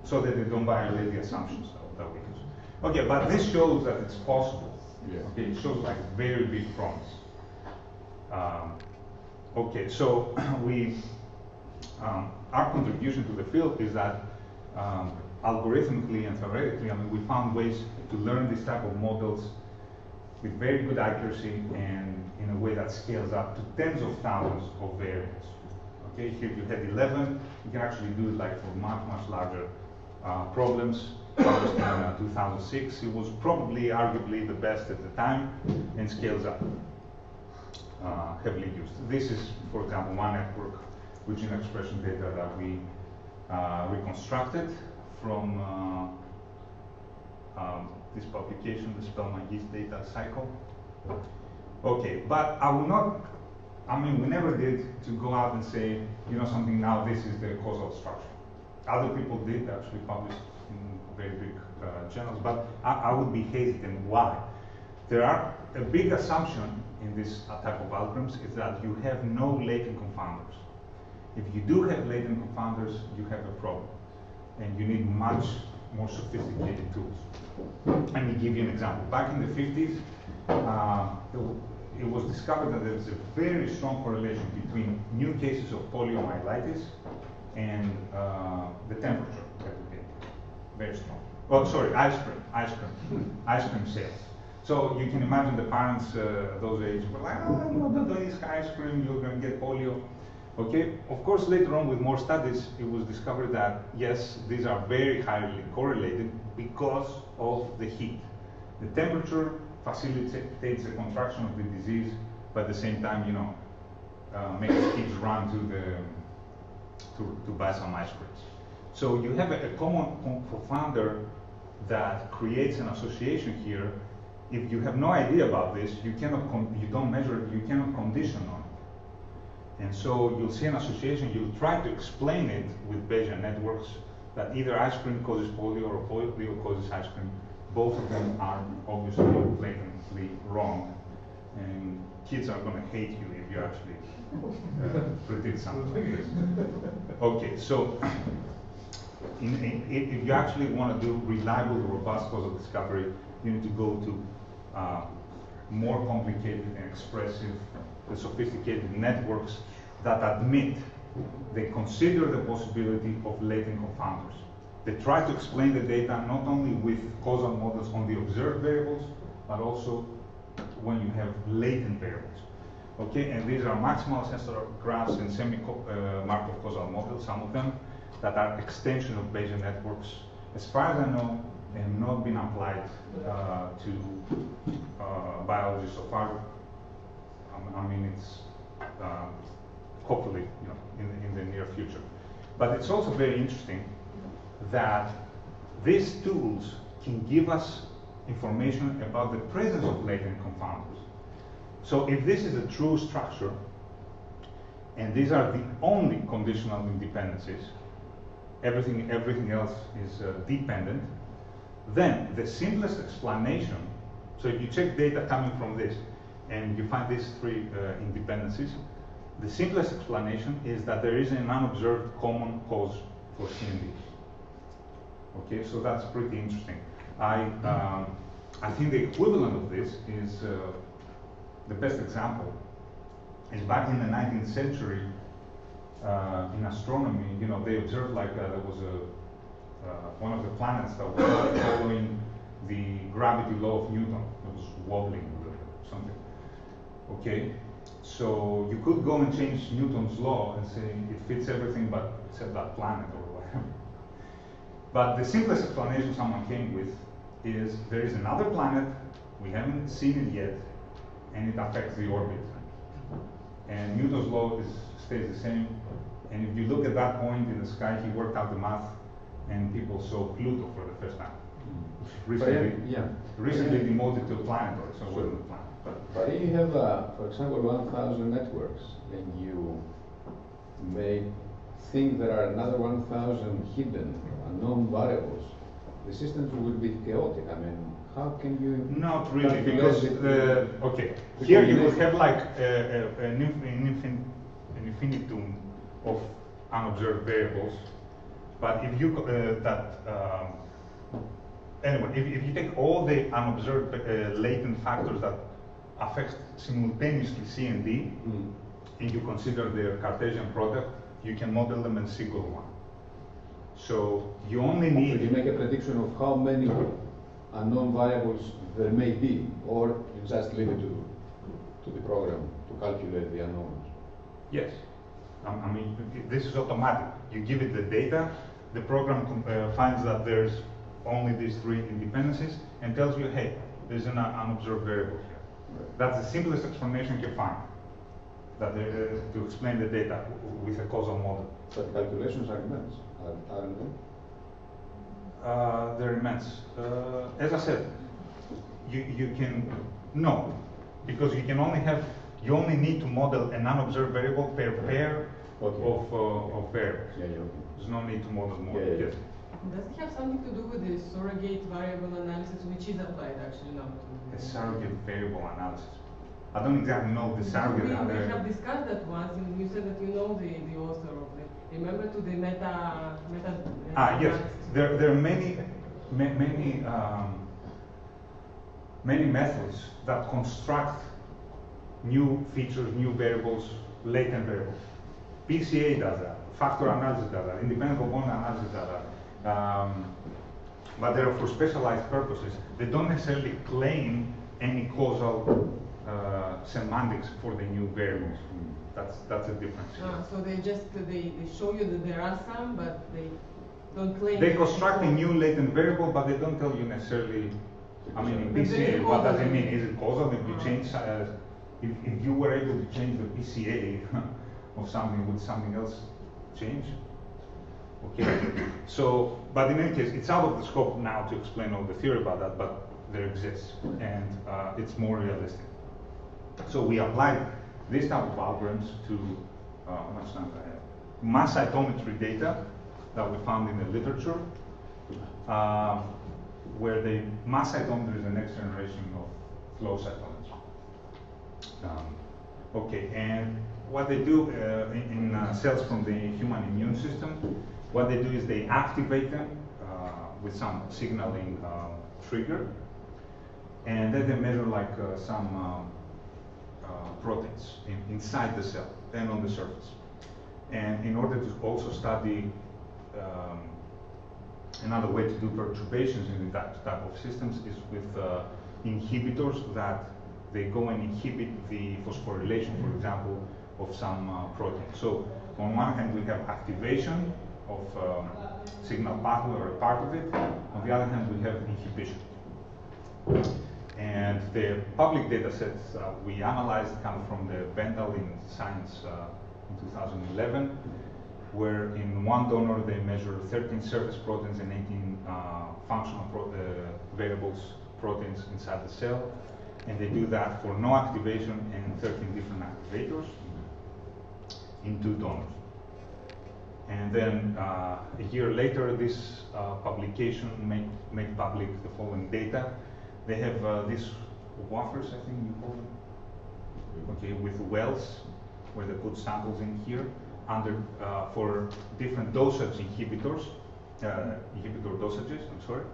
so that they don't violate the assumptions that we use. Okay, but this shows that it's possible. Yeah. Okay, it shows like very big promise. Okay, so our contribution to the field is that algorithmically and theoretically, I mean, we found ways to learn this type of models with very good accuracy and in a way that scales up to tens of thousands of variables. Okay, here you had 11, you can actually do it like for much, much larger problems. Published in 2006, it was probably arguably the best at the time and scales up, heavily used. This is, for example, one network with gene expression data that we reconstructed from this publication, the Spellman-Yeast data cycle. Okay, but I will not, I mean, we never did to go out and say, you know something, now this is the causal structure. Other people did actually publish in very big journals, but I would be hesitant. Why? There are a big assumption in this type of algorithms is that you have no latent confounders. If you do have latent confounders, you have a problem, and you need much more sophisticated tools. Let me give you an example. Back in the 50s, it was discovered that there is a very strong correlation between new cases of poliomyelitis and the temperature that we get. Very strong. Oh, sorry, ice cream sales. So you can imagine the parents those age were like, oh, no, don't eat ice cream, you're going to get polio. Okay, of course, later on with more studies, it was discovered that yes, these are very highly correlated because of the heat. The temperature facilitates the contraction of the disease, but at the same time, you know, makes kids run to buy some ice creams. So you have a common confounder that creates an association here. If you have no idea about this, you don't measure it, you cannot condition on it. And so you'll see an association, you'll try to explain it with Bayesian networks that either ice cream causes polio or polio causes ice cream. Both of them are obviously blatantly wrong. And kids are going to hate you if you actually predict something like this. Okay, so if you actually want to do reliable, robust causal discovery, you need to go to more complicated and expressive, sophisticated networks that admit, they consider the possibility of latent confounders. They try to explain the data not only with causal models on the observed variables, but also when you have latent variables. Okay, and these are maximal sensor graphs and semi-Markov causal models, some of them, that are extensions of Bayesian networks. As far as I know, they have not been applied to biology so far. I mean, it's hopefully, in the near future. But it's also very interesting that these tools can give us information about the presence of latent confounders. So if this is a true structure, and these are the only conditional independencies, everything else is dependent, then the simplest explanation, so if you check data coming from this, and you find these three independencies, the simplest explanation is that there is an unobserved common cause for CND. Okay, so that's pretty interesting. I think the equivalent of this is, the best example is back in the 19th century in astronomy. They observed there was one of the planets that was following the gravity law of Newton. It was wobbling a little bit, something. Okay, so you could go and change Newton's law and say it fits everything but except that planet or whatever. But the simplest explanation someone came with is there is another planet, we haven't seen it yet, and it affects the orbit. And Newton's law stays the same. And if you look at that point in the sky, he worked out the math, and people saw Pluto for the first time. Recently demoted to a planet, so it wasn't a planet. But if you have, for example, 1,000 networks, and you may think there are another 1,000 hidden, unknown variables, the systems will be chaotic. I mean, how can you? Not really, because okay, here you would have like an infinitum of unobserved variables, but if you anyway, if you take all the unobserved latent factors that affect simultaneously C and D, and you consider their Cartesian product, you can model them in single one. So you only need. So you make a prediction of how many unknown variables there may be, or you just leave it to the program to calculate the unknowns. Yes, I mean this is automatic. You give it the data, the program finds that there's only these three independencies and tells you, hey, there's an unobserved variable here. Right. That's the simplest explanation you can find. That to explain the data with a causal model. But calculations are immense, aren't they? They're immense. As I said, you can no, because you can only have need to model an unobserved variable per pair of variables. Yeah, okay. There's no need to model more. Yes. Does it have something to do with the surrogate variable analysis, which is applied actually now to the surrogate variable analysis? I don't exactly know the surrogate. We have discussed that once, and you said that you know the author of it. Remember to the meta yes, there are many methods that construct new features, new variables, latent variables. PCA does that, factor analysis does that, independent component analysis does that. But they're for specialized purposes. They don't necessarily claim any causal semantics for the new variables. That's a difference. So they show you that there are some, but they don't claim. They construct a new latent variable, but they don't tell you necessarily. I mean, in PCA, what does it mean? Is it causal? If you change, if you were able to change the PCA of something, would something else change? Okay. So, but in any case, it's out of the scope now to explain all the theory about that, but there exists, and it's more realistic. So we applied this type of algorithms to mass cytometry data that we found in the literature, where the mass cytometer is the next generation of flow cytometry. Okay, and what they do in cells from the human immune system, what they do is they activate them with some signaling trigger, and then they measure like some proteins inside the cell and on the surface. And in order to also study another way to do perturbations in that type of systems is with inhibitors that they go and inhibit the phosphorylation, for example, of some protein. So on one hand we have activation of signal pathway or a part of it. On the other hand we have inhibition. And the public data sets we analyzed come from the Bendal in Science in 2011, where in one donor they measure 13 surface proteins and 18 functional variables proteins inside the cell. And they do that for no activation and 13 different activators in 2 donors. And then a year later, this publication made public the following data. They have these wafers, I think you call them, okay, with wells where they put samples in here for different dosage inhibitors, inhibitor dosages, I'm sorry,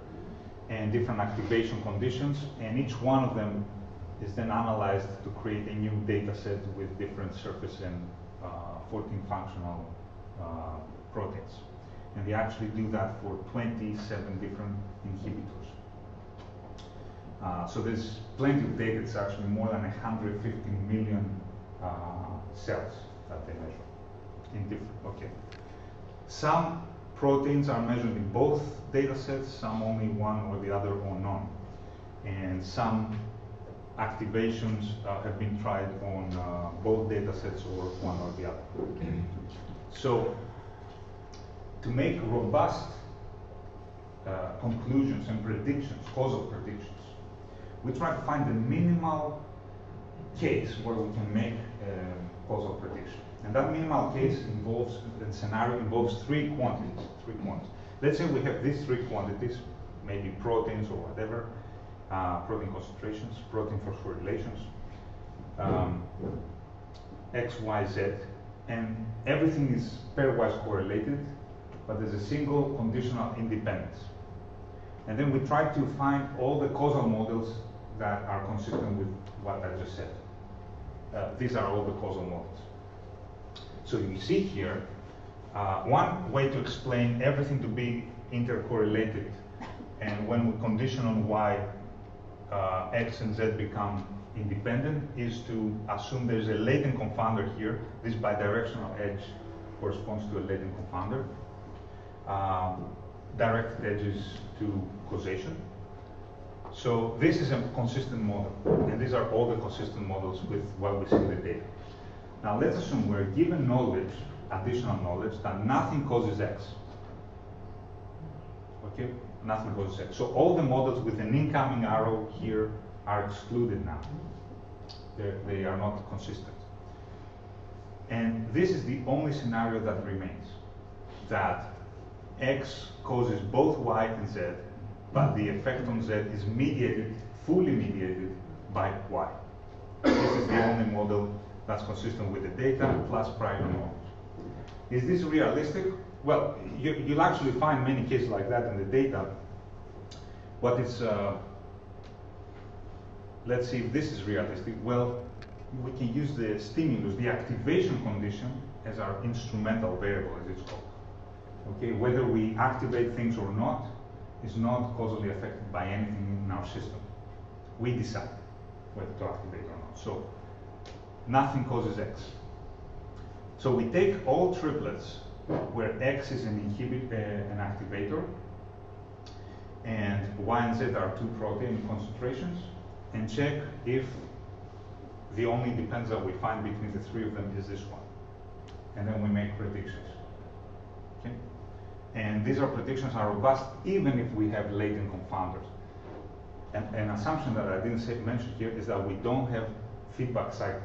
and different activation conditions, and each one of them is then analyzed to create a new data set with different surface and 14 functional proteins. And they actually do that for 27 different inhibitors. So there's plenty of data. It's actually more than 150 million cells that they measure in different, okay. Some proteins are measured in both data sets, some only one or the other or none. And some activations have been tried on both data sets or one or the other. So to make robust conclusions and predictions, causal predictions, we try to find the minimal case where we can make a causal prediction. And that minimal case involves, the scenario involves 3 quantities. Let's say we have these 3 quantities, maybe proteins or whatever, protein concentrations, protein phosphorylations, X, Y, Z, and everything is pairwise correlated, but there's a single conditional independence. And then we try to find all the causal models that are consistent with what I just said. These are all the causal models. So you see here, one way to explain everything to be intercorrelated, and when we condition on Y, X and Z become independent, is to assume there's a latent confounder here. This bidirectional edge corresponds to a latent confounder. Directed edges to causation. So this is a consistent model, and these are all the consistent models with what we see in the data. Now let's assume we're given knowledge, additional knowledge, that nothing causes X. Okay, nothing causes X. So all the models with an incoming arrow here are excluded now. They are not consistent. And this is the only scenario that remains, that X causes both Y and Z, but the effect on Z is mediated, fully mediated by Y. This is the only model that's consistent with the data plus prior knowledge. Is this realistic? Well, you'll actually find many cases like that in the data, but it's, let's see if this is realistic. Well, we can use the stimulus, the activation condition, as our instrumental variable, as it's called. Okay, whether we activate things or not is not causally affected by anything in our system. We decide whether to activate or not. So nothing causes X. So we take all triplets where X is an activator, and Y and Z are 2 protein concentrations, and check if the only dependence that we find between the 3 of them is this one. And then we make predictions. Okay? And these predictions are robust even if we have latent confounders. And an assumption that I didn't mention here is that we don't have feedback cycles.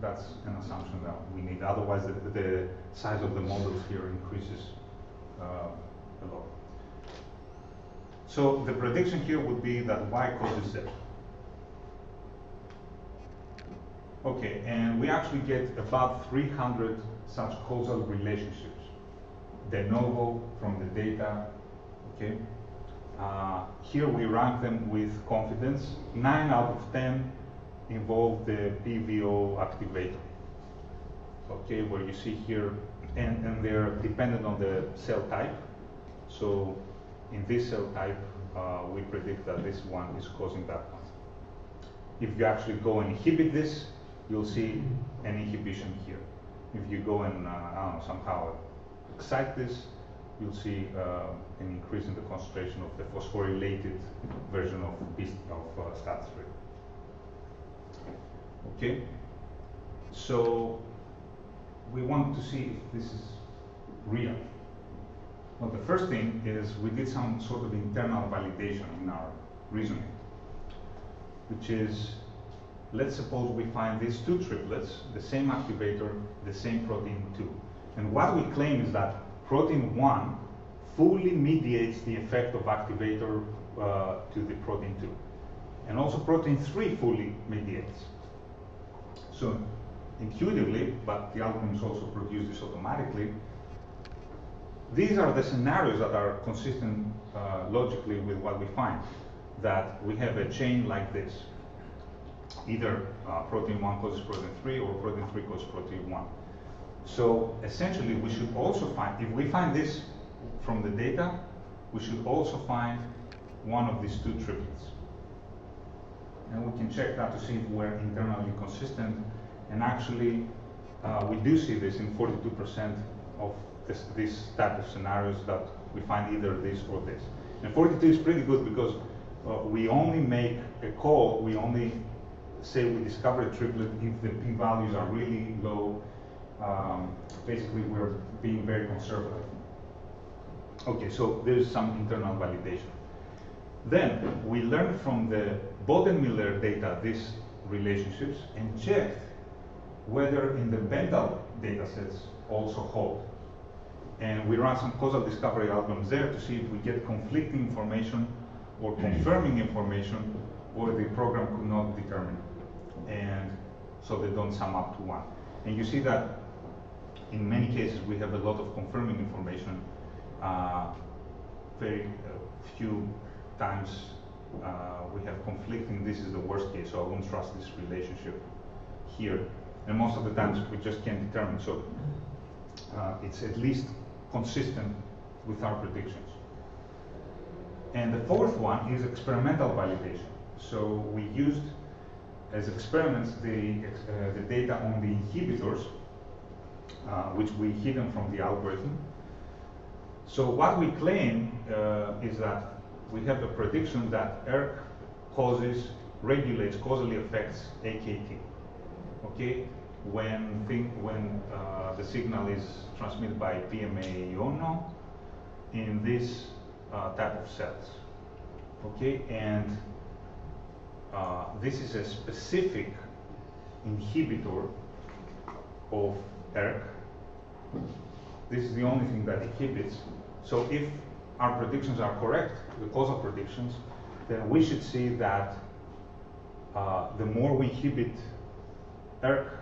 That's an assumption that we need. Otherwise, the size of the models here increases a lot. So the prediction here would be that Y causes Z. Okay, and we actually get about 300 such causal relationships, de novo from the data. Okay, here we rank them with confidence. 9 out of 10 involve the PVO activator. Okay, where you see here, and they're dependent on the cell type. So in this cell type, we predict that this one is causing that one. If you actually go and inhibit this, you'll see an inhibition here. If you go and I don't know, somehow excite this, you'll see an increase in the concentration of the phosphorylated version of STAT3. Okay, so we want to see if this is real. Well, the first thing is we did some sort of internal validation in our reasoning, which is, let's suppose we find these 2 triplets, the same activator, the same protein 2. And what we claim is that protein 1 fully mediates the effect of activator to the protein 2. And also protein 3 fully mediates. So intuitively, but the algorithms also produce this automatically, these are the scenarios that are consistent logically with what we find, that we have a chain like this. Either protein 1 causes protein 3 or protein 3 causes protein 1. So essentially we should also find, if we find this from the data, we should also find one of these 2 triplets. And we can check that to see if we're internally consistent. And actually, we do see this in 42% of this type of scenarios, that we find either this or this. And 42 is pretty good because we only make a call, we only say we discover a triplet if the p-values are really low. Basically, we're being very conservative. Okay, so there's some internal validation. Then we learned from the Bodenmiller data these relationships and checked whether in the Bendel data sets also hold. And we ran some causal discovery algorithms there to see if we get conflicting information or confirming information, or the program could not determine. And so they don't sum up to 1. And you see that in many cases we have a lot of confirming information. Very few times we have conflicting. This is the worst case, so I won't trust this relationship here. And most of the times we just can't determine. So it's at least consistent with our predictions. And the 4th one is experimental validation. So we used as experiments the data on the inhibitors, which we hidden from the algorithm. So what we claim is that we have a prediction that ERK regulates, causally affects AKT. Okay, when the signal is transmitted by PMA iono in this type of cells. Okay, and this is a specific inhibitor of ERK. This is the only thing that inhibits. So if our predictions are correct, the causal predictions, then we should see that the more we inhibit ERK,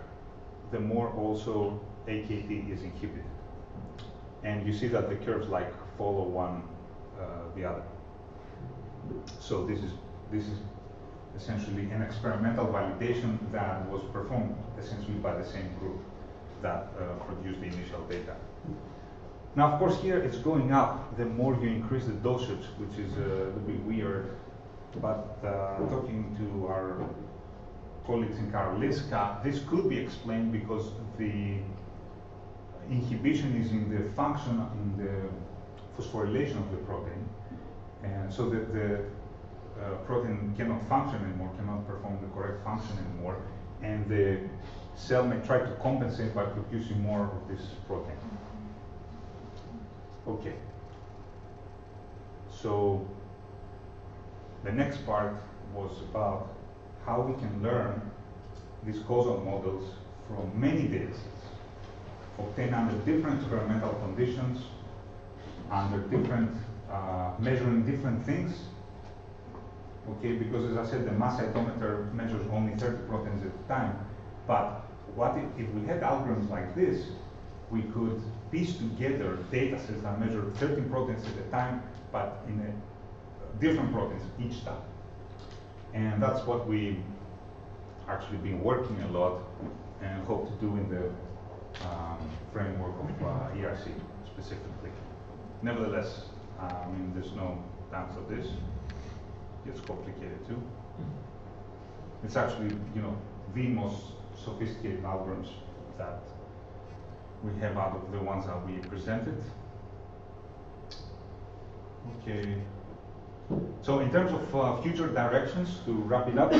the more also AKT is inhibited. And you see that the curves like follow one the other. So this is essentially an experimental validation that was performed essentially by the same group that produced the initial data. Now, of course, here it's going up the more you increase the dosage, which is a little bit weird. But talking to our colleagues in Karolinska, this could be explained because the inhibition is in the function, in the phosphorylation of the protein. And so that the protein cannot function anymore, cannot perform the correct function anymore. And the cell may try to compensate by producing more of this protein. Okay. So the next part was about how we can learn these causal models from many data sets, obtained under different experimental conditions, under different, measuring different things. Okay, because as I said, the mass cytometer measures only 30 proteins at a time. But if we had algorithms like this, we could piece together data sets that measure 13 proteins at a time, but in a different proteins each time. And that's what we actually been working a lot and hope to do in the framework of ERC specifically. Nevertheless, I mean, there's no time for this. It's complicated too. It's actually, you know, the most sophisticated algorithms that we have out of the ones that we presented. Okay. So in terms of future directions, to wrap it up,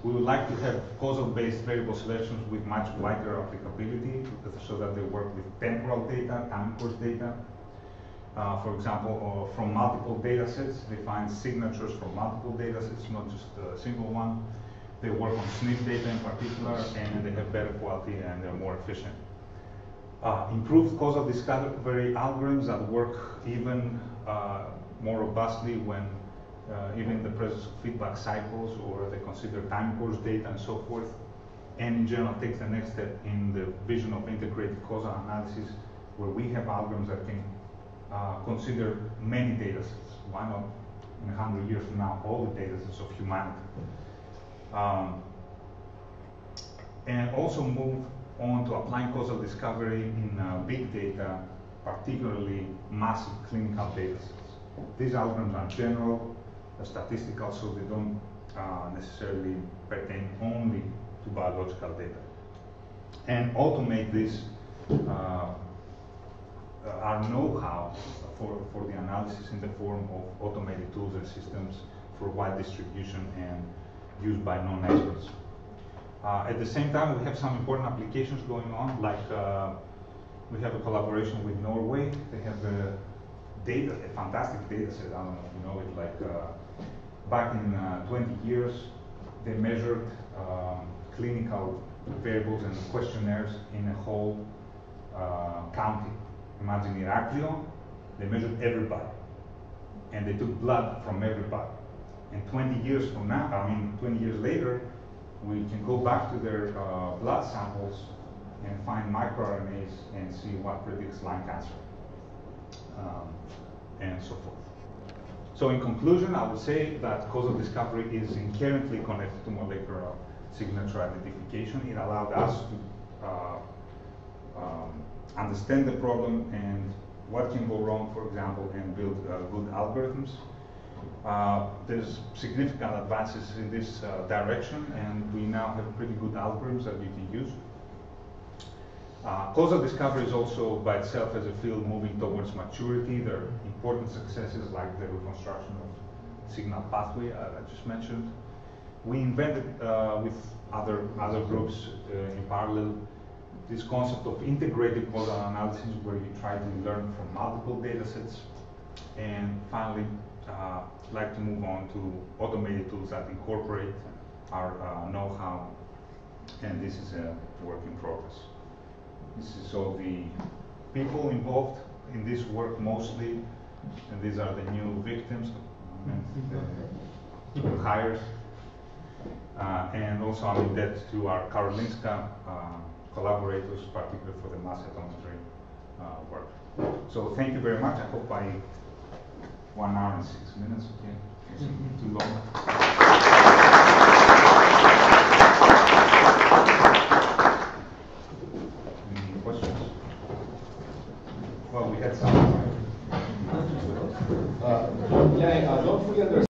we would like to have causal-based variable selections with much wider applicability so that they work with temporal data, time course data. For example, from multiple data sets, they find signatures from multiple data sets, not just a single one. They work on SNP data in particular, and they have better quality and they're more efficient. Improved causal discovery algorithms that work even more robustly when even in the presence of feedback cycles, or they consider time course data and so forth, and in general takes the next step in the vision of integrated causal analysis, where we have algorithms that can consider many data sets. Why not in 100 years from now, all the data sets of humanity? And also move on to applying causal discovery in big data, particularly massive clinical data sets. These algorithms are general, statistical, so they don't necessarily pertain only to biological data. And automate this, our know-how for the analysis in the form of automated tools and systems for wide distribution and used by non-experts. At the same time, we have some important applications going on, like we have a collaboration with Norway. They have a fantastic data set. I don't know if you know it, like back in 20 years, they measured clinical variables and questionnaires in a whole county. Imagine Iraklio, they measured everybody. And they took blood from everybody. And 20 years from now, 20 years later, we can go back to their blood samples and find microRNAs and see what predicts lung cancer, and so forth. So in conclusion, I would say that causal discovery is inherently connected to molecular signature identification. It allowed us to understand the problem and what can go wrong, for example, and build good algorithms. There's significant advances in this direction, and we now have pretty good algorithms that you can use. Causal discovery is also by itself as a field moving towards maturity. There are important successes like the reconstruction of signal pathway I just mentioned. We invented with other groups in parallel this concept of integrated causal analysis, where you try to learn from multiple data sets. And finally, like to move on to automated tools that incorporate our know-how, and this is a work in progress. This is all the people involved in this work mostly, and these are the new victims, the hires. And also I'm in debt to our Karolinska collaborators, particularly for the mass spectrometry work. So thank you very much. I hope 1 hour and 6 minutes, okay? Too long.